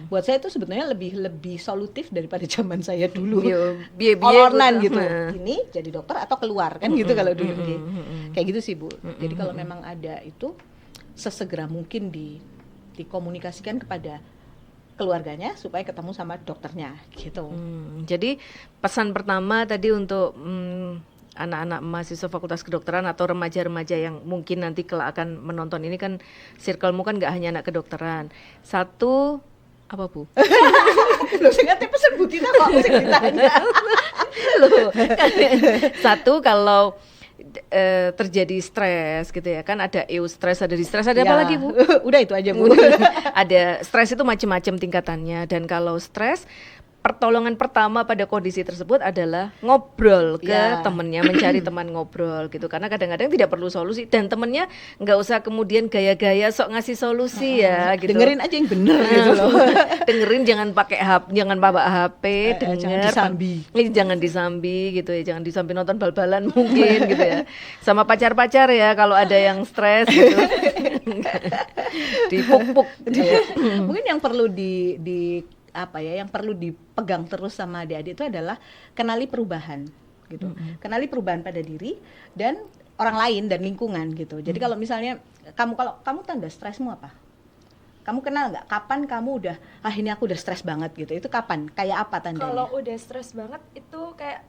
Buat saya itu sebetulnya lebih solutif daripada zaman saya dulu. Kolornan gitu. Ini jadi dokter atau keluar kan gitu kalau dulu kayak gitu sih Bu. Jadi kalau memang ada itu sesegera mungkin dikomunikasikan kepada keluarganya supaya ketemu sama dokternya gitu. Jadi pesan pertama tadi untuk anak-anak mahasiswa Fakultas Kedokteran atau remaja-remaja yang mungkin nanti kelak akan menonton ini kan circlemu kan nggak hanya anak kedokteran. Satu apa Bu? Loh, saya ngerti pesan Bu Tita kok mesti ditanya. Loh, satu kalau terjadi stres gitu ya kan ada eustress, ada distress, ada apa lagi Bu? Udah itu aja Bu. Ada stres itu macam-macam tingkatannya dan kalau stres pertolongan pertama pada kondisi tersebut adalah ngobrol ke temennya, mencari teman ngobrol gitu karena kadang-kadang tidak perlu solusi dan temennya nggak usah kemudian gaya-gaya sok ngasih solusi ya gitu. Dengerin aja yang bener gitu loh. Dengerin jangan pakai jangan bawa HP, jangan disambi. Jangan disambi gitu ya, jangan disambi nonton bal-balan mungkin gitu ya. Sama pacar-pacar ya kalau ada yang stres gitu. Dipuk-puk. Mungkin yang perlu yang perlu dipegang terus sama adik-adik itu adalah kenali perubahan. gitu. Kenali perubahan pada diri dan orang lain dan lingkungan gitu. Jadi kalau misalnya kalau kamu tanda stresmu apa? Kamu kenal nggak kapan kamu udah ini aku udah stres banget gitu? Itu kapan? Kayak apa tandanya? Kalau udah stres banget itu kayak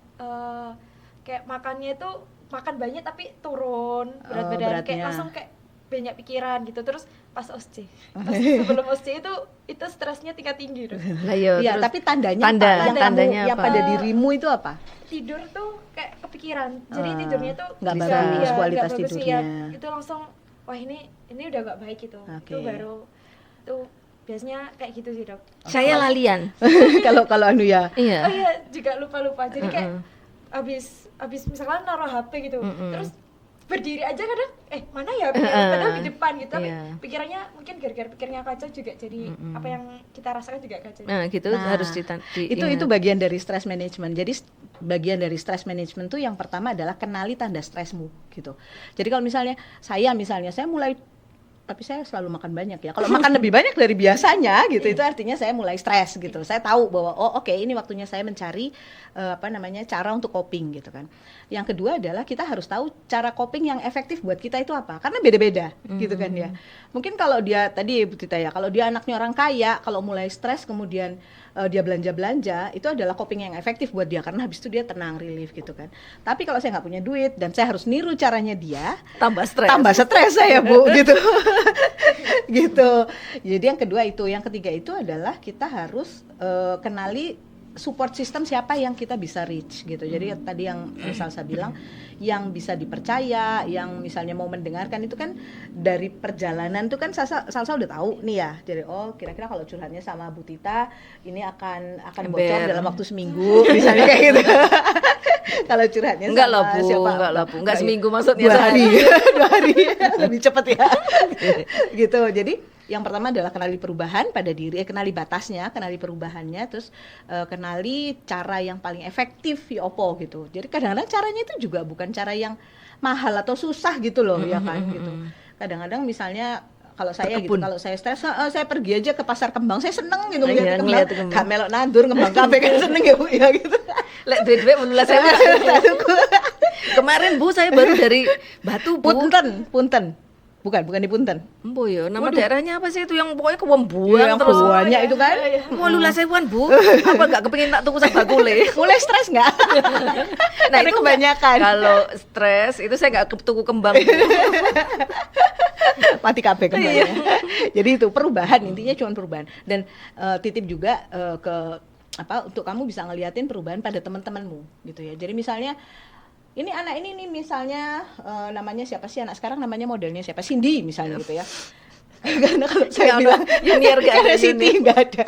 kayak makannya itu makan banyak tapi turun berat badan, kayak beratnya. langsung kayak banyak pikiran gitu. Terus pas OSCE, pas sebelum OSCE itu stresnya tingkat tinggi tuh. Lah yo, Iya, terus tapi tandanya tanda, apa? Yang tandanya yang apa? pada dirimu itu apa? Tidur tuh kayak kepikiran, jadi tidurnya tuh nggak bisa, bagus, iya, kualitas nggak bagus, tidurnya. iya. Itu langsung wah ini udah nggak baik gitu. Oke. Itu baru tuh biasanya kayak gitu sih, Dok. Saya lalian. Kalau anu ya. Iya. Oh iya, juga lupa. Jadi kayak abis misalkan naruh HP gitu, terus berdiri aja kadang mana ya HP, padahal di depan gitu, tapi Iya. pikirannya mungkin gara-gara pikirnya kacau juga, jadi apa yang kita rasakan juga kacau. Nah, gitu harus Itu bagian dari stress management. Jadi bagian dari stress management tuh yang pertama adalah kenali tanda stresmu gitu. Jadi kalau misalnya saya mulai, tapi saya selalu makan banyak ya. Kalau makan lebih banyak dari biasanya gitu, itu artinya saya mulai stres gitu. Saya tahu bahwa oke, ini waktunya saya mencari cara untuk coping gitu kan. Yang kedua adalah kita harus tahu cara coping yang efektif buat kita itu apa. Karena beda-beda gitu kan ya. Mungkin kalau dia tadi Bu Tita ya, kalau dia anaknya orang kaya, kalau mulai stres kemudian dia belanja-belanja, itu adalah coping yang efektif buat dia karena habis itu dia tenang, relief gitu kan. Tapi kalau saya nggak punya duit dan saya harus niru caranya dia, tambah stres saya Bu gitu. Gitu. Jadi yang kedua itu, yang ketiga itu adalah kita harus kenali support system siapa yang kita bisa reach gitu. Jadi tadi yang Salsa bilang, yang bisa dipercaya, yang misalnya mau mendengarkan itu kan dari perjalanan itu kan Salsa udah tahu nih ya. Jadi kira-kira kalau curhatnya sama Bu Tita ini akan bocor dalam waktu seminggu misalnya kayak gitu. Kalau curhatnya enggak sama loh Bu, siapa? enggak seminggu maksudnya 2 sehari. hari. 2 hari lebih cepat ya. Gitu. Jadi yang pertama adalah kenali perubahan pada diri, kenali batasnya, kenali perubahannya, terus kenali cara yang paling efektif ya opo gitu. Jadi kadang-kadang caranya itu juga bukan cara yang mahal atau susah gitu loh ya kan gitu. Kadang-kadang misalnya kalau saya gitu, kalau saya stres, saya pergi aja ke pasar kembang, saya seneng gitu Iya, ngeliat kembang, gak melok nandur kembang kafe kan seneng ya Bu ya gitu. Lek duit-duit menulis saya. Kemarin Bu saya baru dari Batu Bu. Punten. Bukan di Punten. Embo ya, nama daerahnya apa sih itu yang pokoknya kewembuan Yang terus. buahnya itu kan. Wah, lulas sewan Bu. Apa enggak kepengin tak tuku sak bakule? Mulai stres nggak? Nah, Karena itu kebanyakan. Kalau stres itu saya enggak tuku kembang. Bu. Mati kabeh kembangnya. Jadi itu perubahan, intinya cuma perubahan. Dan titip juga untuk kamu bisa ngeliatin perubahan pada teman-temanmu gitu ya. Jadi misalnya ini anak ini nih misalnya namanya siapa sih anak sekarang, namanya modelnya siapa, Cindy misalnya gitu ya. Karena kalau saya bilang Junior gak ada, Siti nggak ada.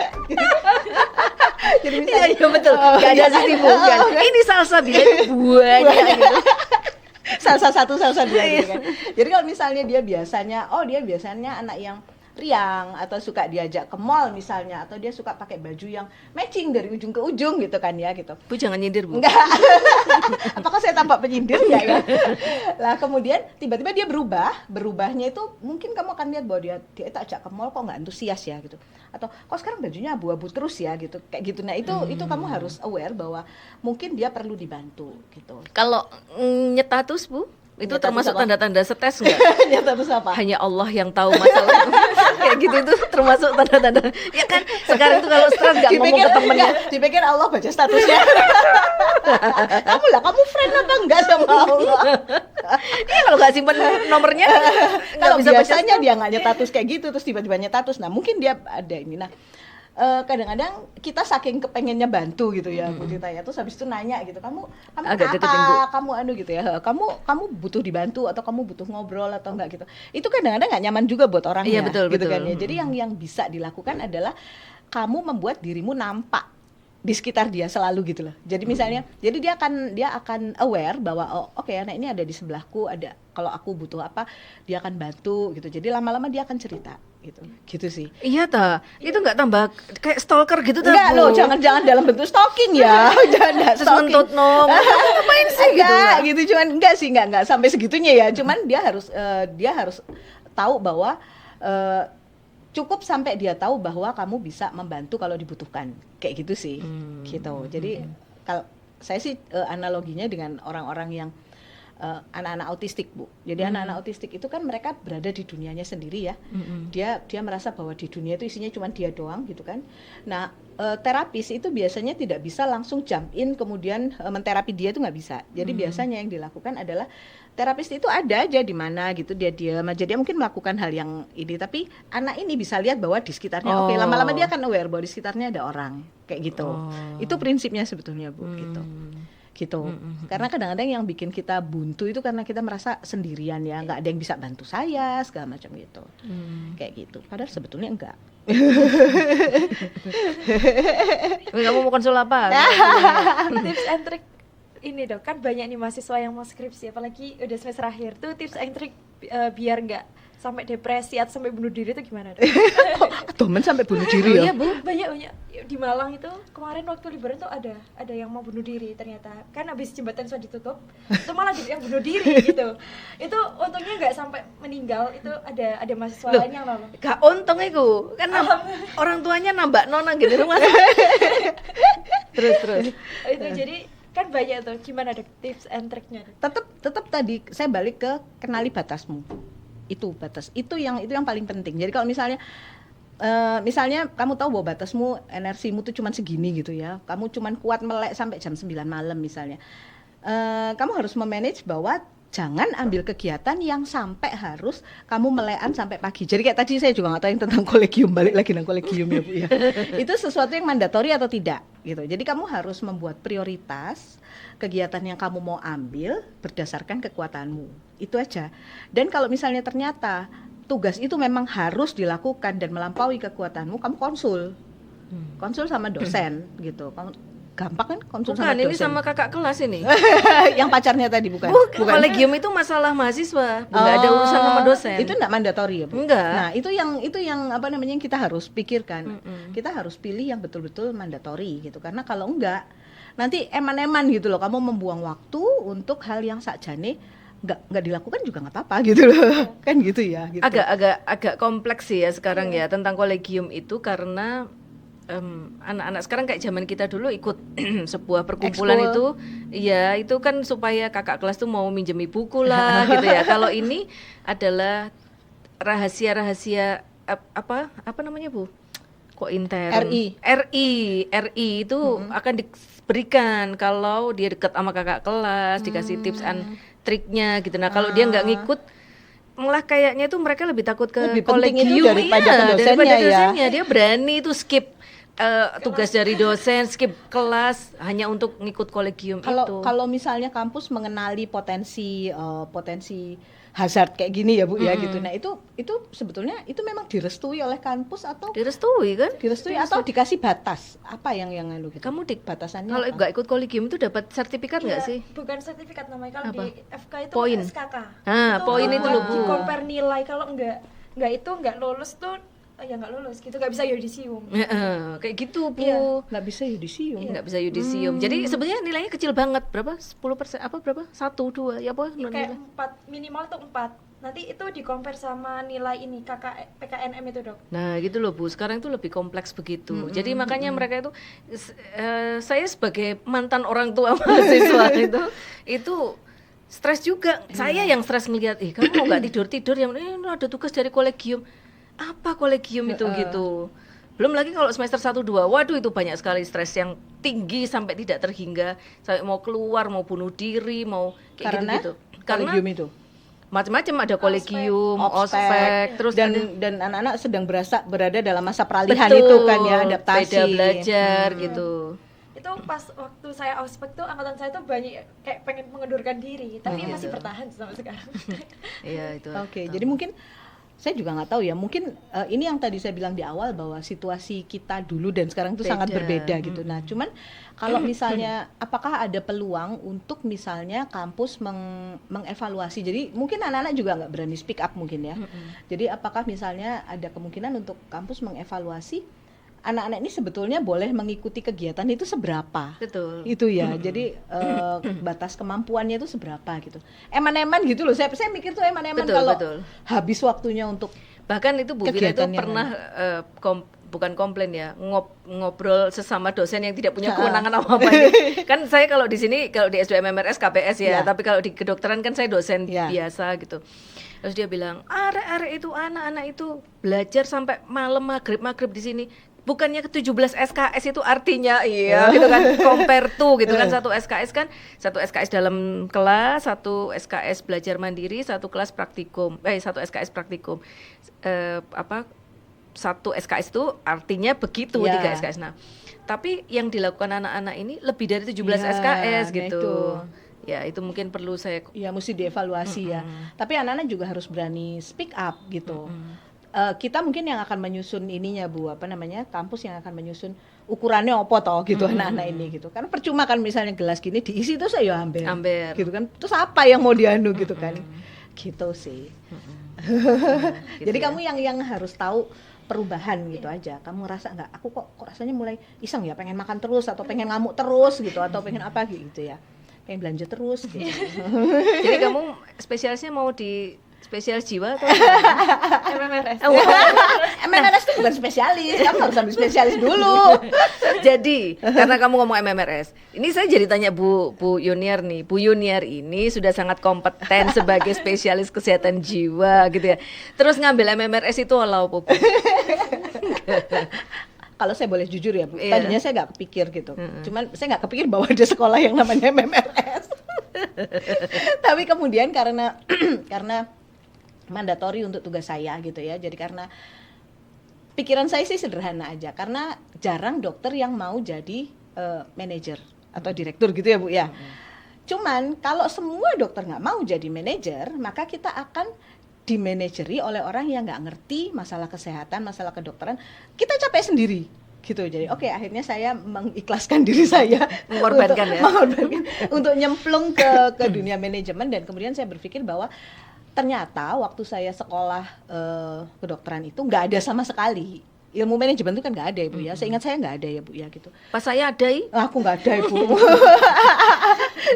Jadi misalnya Iya betul. Enggak ada sisi bukan. Ini salsa bilang buahnya gitu. salsa 1, salsa 2 gitu kan. Jadi kalau misalnya dia biasanya anak yang riang atau suka diajak ke mall misalnya, atau dia suka pakai baju yang matching dari ujung ke ujung gitu kan ya gitu. Bu jangan nyindir Bu. Enggak. Apakah saya tampak penyindir enggak ya? Lah kemudian tiba-tiba dia berubahnya itu mungkin kamu akan lihat bahwa dia itu ajak ke mall kok nggak antusias ya gitu. Atau kok sekarang bajunya abu-abu terus ya gitu. Kayak gitu. Nah, itu kamu harus aware bahwa mungkin dia perlu dibantu gitu. Kalau nyetatus Bu, itu Nyetatus termasuk apa? tanda-tanda stres enggak? Nyata terus apa? Hanya Allah yang tahu masalah. Kayak gitu itu termasuk tanda-tanda. Ya kan sekarang itu kalau stres enggak ngomong ke temennya. Dipikir Allah baca statusnya. Kamu friend apa enggak sama Allah? Iya kalau nggak simpen nomornya nggak Kalau bisa baca. biasanya dia nggak nyetatus kayak gitu, terus tiba-tiba nyetatus. Nah mungkin dia ada ini. Nah kadang-kadang kita saking kepengennya bantu gitu ya Bu Tita ya, terus habis itu nanya gitu, kamu Agak deketin, Bu. apa, kamu gitu ya, kamu butuh dibantu atau kamu butuh ngobrol atau enggak gitu. Itu kadang-kadang nggak nyaman juga buat orangnya. Iya, betul, gitu betul. kan ya. Jadi yang bisa dilakukan adalah kamu membuat dirimu nampak di sekitar dia selalu gitu loh. Jadi misalnya, jadi dia akan aware bahwa oke, anak ini ada di sebelahku, ada kalau aku butuh apa dia akan bantu gitu. Jadi lama-lama dia akan cerita gitu sih. Iya ta, itu nggak tambah kayak stalker gitu ta Enggak Bu? loh, jangan dalam bentuk stalking ya. Jangan Terus stalking. mentut nom. Ngapain sih gitu? Enggak, gitu cuman enggak sampai segitunya ya. Cuman dia harus tahu bahwa cukup sampai dia tahu bahwa kamu bisa membantu kalau dibutuhkan. Kayak gitu sih. Gitu. Jadi kalau saya sih analoginya dengan orang-orang yang anak-anak autistik, Bu. Jadi anak-anak autistik itu kan mereka berada di dunianya sendiri ya. Dia merasa bahwa di dunia itu isinya cuma dia doang gitu kan. Nah, terapis itu biasanya tidak bisa langsung jump in kemudian menterapi dia itu nggak bisa. Jadi biasanya yang dilakukan adalah terapis itu ada aja di mana gitu, dia diam aja, dia mungkin melakukan hal yang ini, tapi anak ini bisa lihat bahwa di sekitarnya oke, lama-lama dia akan aware bahwa di sekitarnya ada orang kayak gitu. Itu prinsipnya sebetulnya, Bu, gitu. Karena kadang-kadang yang bikin kita buntu itu karena kita merasa sendirian ya, nggak ada yang bisa bantu saya segala macam gitu, kayak gitu. Padahal sebetulnya enggak. Kamu mau konsul apa? Tips and trick ini dok, kan banyak nih mahasiswa yang mau skripsi, apalagi udah semester akhir tuh, tips and trick biar nggak sampai depresi atau sampai bunuh diri itu gimana dok? Temen sampai bunuh diri ya? Iya Bu, banyak di Malang itu kemarin waktu liburan tuh ada yang mau bunuh diri ternyata, kan habis jembatan sudah ditutup, itu malah jadi yang bunuh diri gitu. Itu untungnya nggak sampai meninggal, itu ada mahasiswa lain yang nolong. Gak untung itu, kan orang tuanya nambah nona gitu rumah. terus. Itu jadi kan banyak tuh, gimana dok tips and triknya? Tetap tadi saya balik ke kenali batasmu. Itu batas, itu yang paling penting. Jadi kalau misalnya kamu tahu bahwa batasmu, energimu tuh cuma segini gitu ya, kamu cuma kuat melek sampai jam 9 malam misalnya, kamu harus memanage bahwa jangan ambil kegiatan yang sampai harus kamu melekan sampai pagi. Jadi kayak tadi saya juga nggak tahu yang tentang kolegium, balik lagi tentang kolegium ya Bu ya. Itu sesuatu yang mandatori atau tidak gitu. Jadi kamu harus membuat prioritas kegiatan yang kamu mau ambil berdasarkan kekuatanmu. Itu aja. Dan kalau misalnya ternyata tugas itu memang harus dilakukan dan melampaui kekuatanmu, kamu konsul sama dosen gitu. Gampang kan konsul sama dosen. Bukan, ini sama kakak kelas ini. Yang pacarnya tadi bukan. Kolegium itu masalah mahasiswa, nggak ada urusan sama dosen. Itu enggak mandatori ya, Bu? Enggak. Nah, itu yang apa namanya kita harus pikirkan. Kita harus pilih yang betul-betul mandatori gitu. Karena kalau enggak, nanti eman-eman gitu loh, kamu membuang waktu untuk hal yang sakjane nggak dilakukan juga nggak apa-apa gitu loh. Kan gitu ya gitu. Agak kompleks sih ya sekarang ya tentang kolegium itu, karena anak-anak sekarang kayak zaman kita dulu ikut sebuah perkumpulan Ekskul. itu kan supaya kakak kelas tuh mau minjemi buku lah gitu ya. Kalau ini adalah rahasia apa namanya Bu? Kok intern? RI itu akan diberikan kalau dia dekat sama kakak kelas, dikasih tips and triknya gitu. Nah kalau dia nggak ngikut, malah kayaknya tuh mereka lebih takut ke Lebih penting itu kolegium daripada daripada ya. dosennya. Dia berani tuh skip tugas dari dosen, skip kelas hanya untuk ngikut kolegium itu. Kalau misalnya kampus mengenali potensi hazard kayak gini ya Bu ya gitu. Nah, itu sebetulnya itu memang direstui oleh kampus atau direstui kan? direstui atau dikasih batas. Apa yang lu gitu? Kamu batasannya kalau apa? nggak ikut kolegium itu dapat sertifikat nggak sih? Bukan sertifikat namanya, kalau Apa? di FK itu Poin. SKK. Ah, Itu poin itu loh, Bu. di compare nilai, kalau nggak lulus tuh ya nggak lulus gitu, nggak bisa yudisium. Kayak gitu Bu. Iya. Nggak bisa yudisium. Nggak bisa yudisium. Jadi sebenarnya nilainya kecil banget. Berapa? 10% apa berapa? 1, 2 ya apa? Kayak 4, minimal tuh 4. Nanti itu di compare sama nilai ini PKNM itu dok. Nah gitu loh Bu, sekarang itu lebih kompleks begitu. Jadi makanya mereka itu, saya sebagai mantan orang tua mahasiswa itu stres juga. Saya yang stres ngeliat, kamu mau nggak tidur yang ada tugas dari kolegium. Apa kolegium itu gitu. Belum lagi kalau semester 1-2, waduh itu banyak sekali stres yang tinggi sampai tidak terhingga, sampai mau keluar, mau bunuh diri, mau kayak gitu-gitu. Karena kolegium itu macam-macam, ada kolegium, ospek, terus dan anak-anak sedang berada dalam masa peralihan itu kan ya, adaptasi. Beda belajar gitu. Itu pas waktu saya ospek tuh, angkatan saya tuh banyak kayak pengen mengundurkan diri, tapi masih bertahan sampai sekarang. Iya itu. Oke, jadi mungkin saya juga nggak tahu ya, mungkin ini yang tadi saya bilang di awal bahwa situasi kita dulu dan sekarang itu sangat berbeda gitu. Nah, cuman kalau misalnya apakah ada peluang untuk misalnya kampus mengevaluasi, jadi mungkin anak-anak juga nggak berani speak up mungkin ya. Jadi apakah misalnya ada kemungkinan untuk kampus mengevaluasi anak-anak ini sebetulnya boleh mengikuti kegiatan itu seberapa? Betul. Itu ya. Jadi batas kemampuannya itu seberapa gitu. Eman-eman gitu loh. Saya mikir tuh eman-eman kalau habis waktunya untuk bahkan itu Bu Vira itu kegiatan yang pernah bukan komplain ya, ngobrol sesama dosen yang tidak punya kewenangan apa-apa. Kan saya kalau di sini, kalau di S2 MMRS KPS ya, tapi kalau di kedokteran kan saya dosen biasa gitu. Terus dia bilang, arek-arek itu, anak-anak itu belajar sampai malam maghrib di sini. Bukannya ke 17 SKS itu artinya gitu kan, compare to gitu kan, satu SKS dalam kelas, satu SKS belajar mandiri, satu kelas praktikum, satu SKS praktikum, satu SKS itu artinya begitu, 3 SKS. Nah, tapi yang dilakukan anak-anak ini lebih dari 17 SKS gitu. Ya, itu mungkin perlu saya mesti dievaluasi ya. Tapi anak-anak juga harus berani speak up gitu. Kita mungkin yang akan menyusun ininya Bu, kampus yang akan menyusun ukurannya apa toh gitu anak-anak ini gitu. Karena percuma kan misalnya gelas gini diisi terus ya ambil. Gitu kan. Terus apa yang mau dianu gitu kan. Gitu sih. Jadi kamu yang harus tahu perubahan gitu aja. Kamu ngerasa enggak, aku kok rasanya mulai iseng ya, pengen makan terus atau pengen ngamuk terus gitu, atau pengen apa gitu ya. Pengen belanja terus gitu. Jadi kamu spesialisnya mau di spesialis jiwa atau MMRS? MMRS itu bukan spesialis, kamu harus ambil spesialis dulu. Jadi karena kamu ngomong MMRS, ini saya jadi tanya Bu Yuniar nih. Bu Yuniar ini sudah sangat kompeten sebagai spesialis kesehatan jiwa gitu ya. Terus ngambil MMRS itu walau apa, Bu? Kalau saya boleh jujur ya Bu, tadinya saya nggak kepikir gitu. Cuman saya nggak kepikir bahwa ada sekolah yang namanya MMRS. Tapi kemudian karena mandatori untuk tugas saya gitu ya. Jadi karena pikiran saya sih sederhana aja, karena jarang dokter yang mau jadi manajer atau direktur gitu ya Bu ya. Cuman kalau semua dokter nggak mau jadi manajer, maka kita akan dimanajeri oleh orang yang nggak ngerti masalah kesehatan, masalah kedokteran. Kita capek sendiri gitu. Jadi akhirnya saya mengikhlaskan diri saya, mengorbankan untuk nyemplung ke dunia manajemen. Dan kemudian saya berpikir bahwa ternyata waktu saya sekolah kedokteran itu nggak ada sama sekali ilmu manajemen itu kan nggak ada ya Bu ya. Seingat saya nggak ada ya Bu ya gitu. Pas saya ada aku nggak ada Ibu.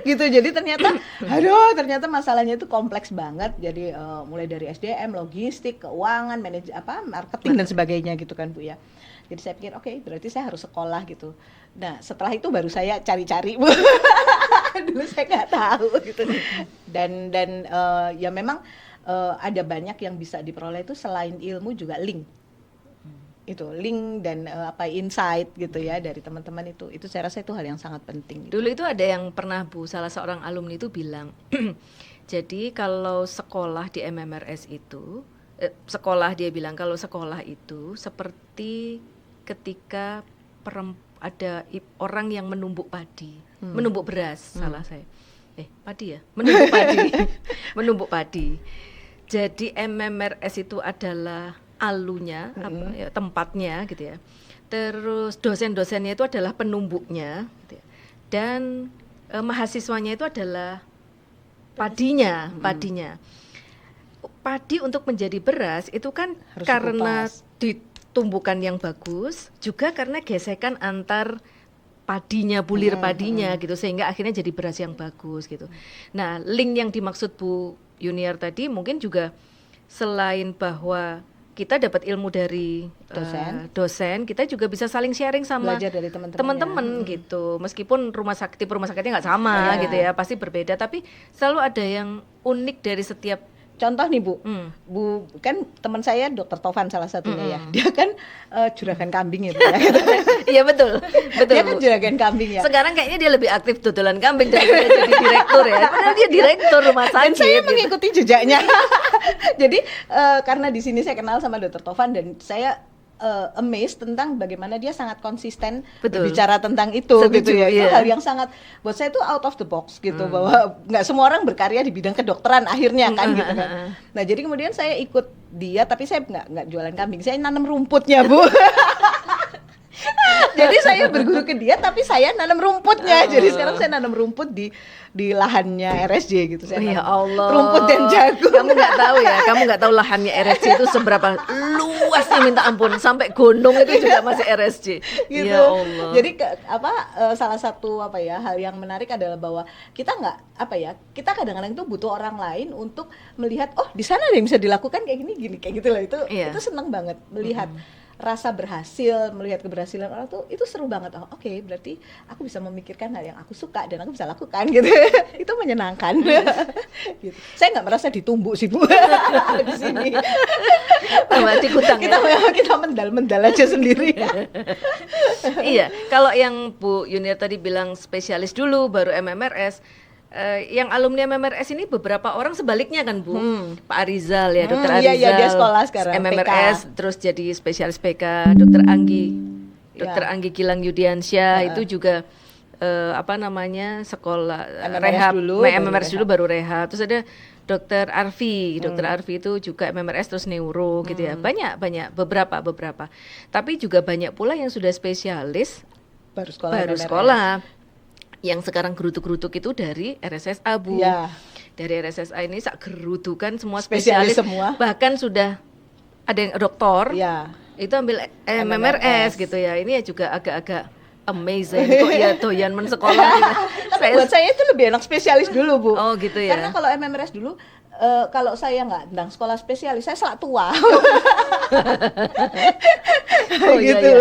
Gitu. Jadi ternyata masalahnya itu kompleks banget. Jadi mulai dari SDM, logistik, keuangan, marketing dan sebagainya gitu kan Bu ya. Jadi saya pikir berarti saya harus sekolah gitu. Nah setelah itu baru saya cari-cari Bu. Dulu saya nggak tahu gitu. Dan ya memang ada banyak yang bisa diperoleh itu selain ilmu juga link. Itu link dan insight gitu ya dari teman-teman itu saya rasa itu hal yang sangat penting gitu. Dulu itu ada yang pernah Bu, salah seorang alumni itu bilang jadi kalau sekolah di MMRS itu dia bilang kalau sekolah itu seperti ketika ada orang yang menumbuk padi, menumbuk beras, salah saya padi ya, menumbuk padi. Jadi MMRS itu adalah alunya, tempatnya gitu ya. Terus dosen-dosennya itu adalah penumbuknya, gitu ya. Dan mahasiswanya itu adalah padinya. Padi untuk menjadi beras itu kan harus karena ditumbukan yang bagus, juga karena gesekan antar padinya, bulir padinya gitu, sehingga akhirnya jadi beras yang bagus gitu. Nah, link yang dimaksud Bu Yuniar tadi mungkin juga selain bahwa kita dapat ilmu dari dosen, kita juga bisa saling sharing sama belajar dari teman-teman gitu. Meskipun rumah sakitnya nggak sama gitu ya, pasti berbeda, tapi selalu ada yang unik dari setiap. Contoh nih Bu, Bu kan teman saya Dokter Tovan salah satunya ya. Dia kan juragan kambing ya Bu ya. Iya betul. Dia kan juragan kambing ya. Sekarang kayaknya dia lebih aktif dodolan kambing daripada jadi direktur ya. Padahal dia direktur rumah sakit. Dan saya mengikuti jejaknya. Jadi karena di sini saya kenal sama Dokter Tovan dan saya amazed tentang bagaimana dia sangat konsisten berbicara tentang itu. Gitu ya. Itu hal yang sangat buat saya itu out of the box gitu, bahwa nggak semua orang berkarya di bidang kedokteran akhirnya kan gitu kan. Nah jadi kemudian saya ikut dia, tapi saya nggak jualan kambing, saya nanam rumputnya Bu. Jadi saya berguru ke dia, tapi saya nanam rumputnya. Jadi sekarang saya nanam rumput di lahannya RSJ gitu. Saya ya Allah. Rumput dan jagung. Kamu nggak tahu lahannya RSJ itu seberapa luasnya, minta ampun, sampai gunung itu juga masih RSJ. Gitu. Ya Allah. Jadi salah satu hal yang menarik adalah bahwa kita kita kadang-kadang itu butuh orang lain untuk melihat di sana ada yang bisa dilakukan kayak gini kayak gitu loh. Itu senang banget melihat rasa berhasil, melihat keberhasilan orang tuh itu seru banget. Oh, oke, berarti aku bisa memikirkan hal yang aku suka dan aku bisa lakukan gitu. Itu menyenangkan. Gitu. Saya nggak merasa ditumbuk sih Bu di sini. Dikutang Kita kita mendal aja sendiri. Iya, kalau yang Bu Yuniar tadi bilang spesialis dulu baru MMRS, yang alumni MMRS ini beberapa orang sebaliknya kan Bu, Pak Arizal ya, Dokter Arizal, iya, dia sekolah sekarang, MMRS, PK. terus jadi spesialis PK, Dokter Anggi, Dokter Anggi Gilang Yudiansyah itu juga sekolah MMRS rehab, dulu, MMRS dulu baru rehab, terus ada Dokter Arfi, Dokter Arfi itu juga MMRS terus neuro gitu ya, banyak beberapa, tapi juga banyak pula yang sudah spesialis Baru baru MMRS. sekolah. Yang sekarang gerutuk-gerutuk itu dari RSSA Bu. Ya. Dari RSSA ini sak gerutukan semua Spesialis spesialis, semua. bahkan sudah ada yang doktor Ya. itu ambil MMRS gitu ya. Ini ya juga agak-agak amazing kok ya doyan mensekolah gitu. Tapi buat saya itu lebih enak spesialis dulu Bu. Oh gitu ya. Karena kalau MMRS dulu kalau saya nggak tentang sekolah spesialis, saya selak tua. Oh iya, gitu. iya.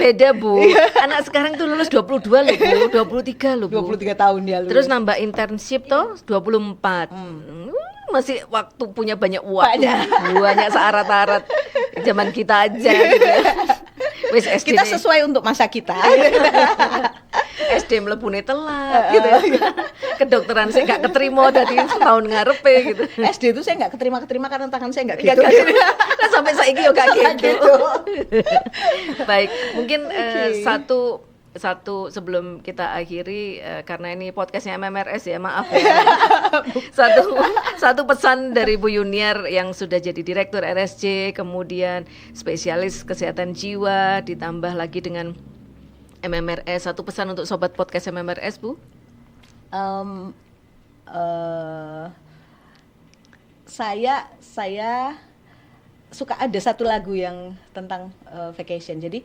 Beda Bu. Anak sekarang tuh lulus 22 loh Bu, 23 loh Bu. 23 tahun dia lulus. Terus nambah internship toh 24. Masih waktu punya banyak waktu. Banyak searat-arat. Zaman kita aja gitu ya. Wis SD kita sesuai untuk masa kita. SD mlebune telat gitu ya. Kedokteran saya gak keterima dari tahun ngarepe gitu. SD itu saya nggak keterima karena tangan saya nggak gitu. Nah, sampai saiki yo gak gitu. Baik, mungkin satu sebelum kita akhiri karena ini podcastnya MMRS ya, maaf ya. satu pesan dari Bu Yuniar yang sudah jadi direktur RSJ, kemudian spesialis kesehatan jiwa, ditambah lagi dengan MMRS. Satu pesan untuk sobat podcast MMRS Bu? Saya suka ada satu lagu yang tentang vacation. Jadi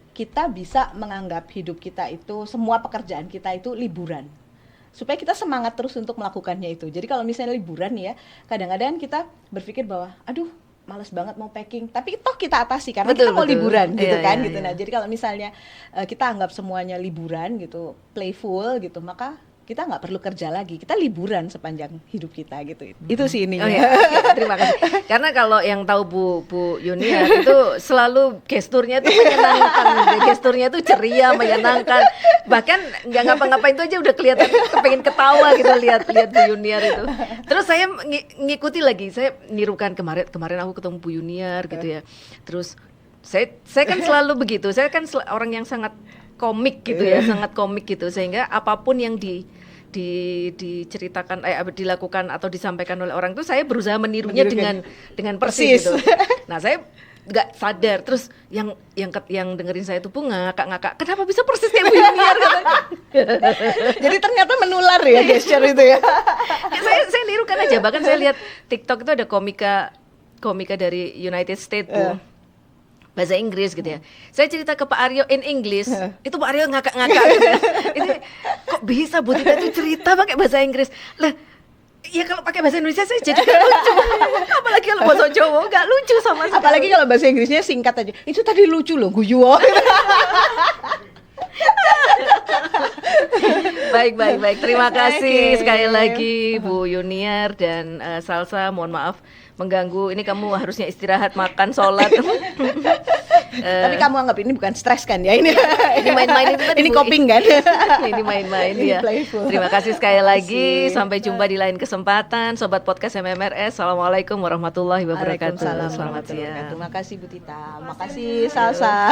kita bisa menganggap hidup kita itu, semua pekerjaan kita itu liburan, supaya kita semangat terus untuk melakukannya itu. Jadi kalau misalnya liburan ya, kadang-kadang kita berpikir bahwa aduh males banget mau packing, tapi toh kita atasi karena kita mau liburan gitu kan gitu. Nah jadi kalau misalnya kita anggap semuanya liburan gitu, playful gitu, maka kita nggak perlu kerja lagi, kita liburan sepanjang hidup kita gitu. Itu sih ininya. Oh, ya. Terima kasih. Karena kalau yang tahu Bu Yuniar itu selalu gesturnya itu menyenangkan, gesturnya itu ceria, menyenangkan. Bahkan nggak ngapa-ngapain itu aja udah kelihatan kepengen ketawa gitu lihat Bu Yuniar itu. Terus saya ngikuti lagi, saya nirukan kemarin aku ketemu Bu Yuniar gitu ya. Terus saya kan selalu begitu, saya kan orang yang sangat komik gitu ya, sangat komik gitu, sehingga apapun yang diceritakan dilakukan atau disampaikan oleh orang itu saya berusaha menirunya dengan persis gitu. Nah, saya nggak sadar, terus yang dengerin saya itu Bu ngakak-ngakak, kenapa bisa persis kayak Bu Yuniar katanya. Jadi ternyata menular ya gesture itu ya. saya nirukan aja, bahkan saya lihat TikTok itu ada komika dari United States Bu. Bahasa Inggris gitu ya. Saya cerita ke Pak Aryo in English, itu Pak Aryo ngakak-ngakak gitu ya. Ini kok bisa Bu Tita itu cerita pakai bahasa Inggris? Lah, ya kalau pakai bahasa Indonesia saya jadi gak lucu. Apalagi kalau bahasa Jawa gak lucu sama sekali. Apalagi kalau bahasa Inggrisnya singkat aja. Itu tadi lucu loh, guyu. Baik. Terima kasih sekali lagi Bu Yuniar dan Salsa. Mohon maaf mengganggu. Ini kamu harusnya istirahat, makan, sholat. Tapi kamu anggap ini bukan stres kan ya? Ini main-main itu tadi, ini Bu. coping kan? Ini main-main Ini ya. playful. Terima kasih sekali lagi. Sampai jumpa di lain kesempatan. Sobat Podcast MMRS. Assalamualaikum warahmatullahi wabarakatuh. Waalaikumsalam Selamat warahmatullahi siang. wabarakatuh. Terima kasih Bu Tita. Makasih Salsa.